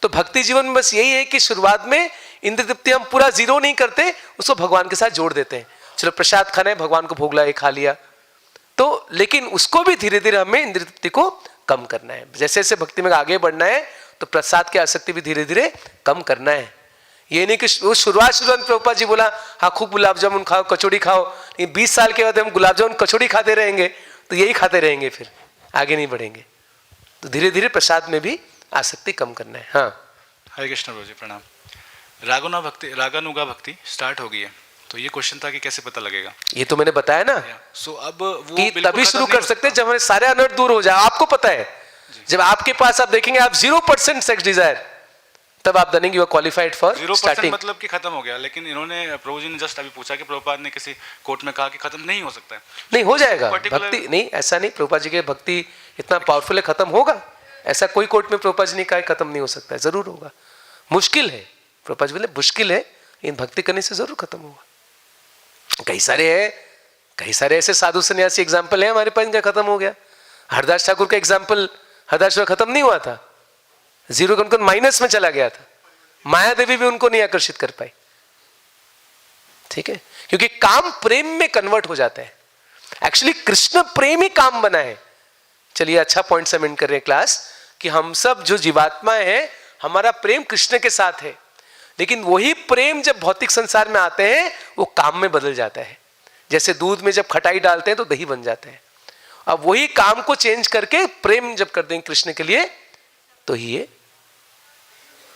Speaker 1: तो भक्ति जीवन में बस यही है कि शुरुआत में इंद्रिय तृप्ति हम पूरा जीरो नहीं करते, उसको भगवान के साथ जोड़ देते हैं। चलो प्रसाद खाना है, भगवान को भोग लगाए खा लिया, तो लेकिन उसको भी धीरे धीरे हमें इंद्रिय तृप्ति को कम करना है। जैसे जैसे भक्ति में आगे बढ़ना है तो प्रसाद की आसक्ति भी धीरे धीरे कम करना है। ये नहीं कि वो शुरुआत में प्रभुपाद जी बोला हाँ खूब गुलाब जामुन खाओ, कचौड़ी खाओ, लेकिन 20 साल के बाद हम गुलाब जामुन कचौड़ी खाते रहेंगे तो यही खाते रहेंगे, फिर आगे नहीं बढ़ेंगे। तो धीरे धीरे प्रसाद में भी आसक्ति कम करना है। हाँ,
Speaker 3: हरे कृष्ण प्रभु जी, प्रणाम। रागानुगा भक्ति स्टार्ट हो गई है, तो ये क्वेश्चन था कि कैसे पता लगेगा?
Speaker 1: ये तो मैंने बताया ना,
Speaker 3: सो अब वो
Speaker 1: कि तभी शुरू कर सकते हैं जब हमारे सारे अनर्थ दूर हो जाए। आपको पता है, जब आपके पास आप देखेंगे आप 0% सेक्स डिजायर, तब आप जानेंगे यू आर क्वालिफाइड फॉर
Speaker 3: 0% मतलब कि खत्म हो गया। लेकिन इन्होंने प्रभु जी ने जस्ट अभी पूछा कि प्रभुपाद ने किसी कोर्ट में कहा कि खत्म नहीं हो सकता है।
Speaker 1: नहीं, हो जाएगा भक्ति, नहीं ऐसा नहीं, प्रभुपाद जी की भक्ति इतना पावरफुल है, खत्म होगा। ऐसा कोई कोर्ट में प्रभुपाद जी ने कहा खत्म नहीं हो सकता है, जरूर होगा। मुश्किल है, प्रभुपाद जी बोले मुश्किल है, इन भक्ति करने से जरूर खत्म होगा। कई सारे ऐसे साधु सन्यासी एग्जाम्पल है हमारे पास, इनका खत्म हो गया। हरदास ठाकुर का एग्जाम्पल, हरदास ठाकुर खत्म नहीं हुआ था, जीरो का उनको माइनस में चला गया था। माया देवी भी उनको नहीं आकर्षित कर पाई, ठीक है, क्योंकि काम प्रेम में कन्वर्ट हो जाता है। एक्चुअली कृष्ण प्रेम ही काम बना है। चलिए अच्छा पॉइंट सबमिट कर रहे हैं क्लास, कि हम सब जो जीवात्माएं हैं हमारा प्रेम कृष्ण के साथ है, लेकिन वही प्रेम जब भौतिक संसार में आते हैं वो काम में बदल जाता है। जैसे दूध में जब खटाई डालते हैं तो दही बन जाता है। अब वही काम को चेंज करके प्रेम जब कर देंगे कृष्ण के लिए तो ही ये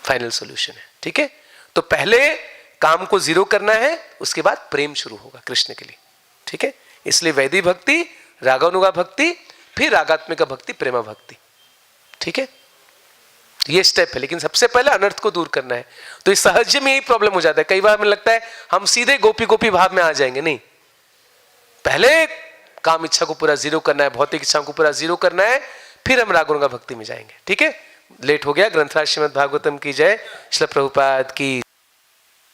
Speaker 1: फाइनल सॉल्यूशन है। ठीक है, तो पहले काम को जीरो करना है, उसके बाद प्रेम शुरू होगा कृष्ण के लिए। ठीक है, इसलिए वैदिक भक्ति, रागानुगा भक्ति, फिर रागात्मिका भक्ति, प्रेमा भक्ति। ठीक है, ये स्टेप है, लेकिन सबसे पहले अनर्थ को दूर करना है। तो इस सहज में यही प्रॉब्लम हो जाता है, कई बार हमें लगता है हम सीधे गोपी गोपी भाव में आ जाएंगे। नहीं, पहले काम इच्छा को पूरा जीरो करना है, भौतिक इच्छाओं को पूरा जीरो करना है, फिर हम रागानुगा भक्ति में जाएंगे। ठीक है, लेट हो गया। ग्रंथराज श्रीमद् भागवतम की जय। श्रील प्रभुपाद की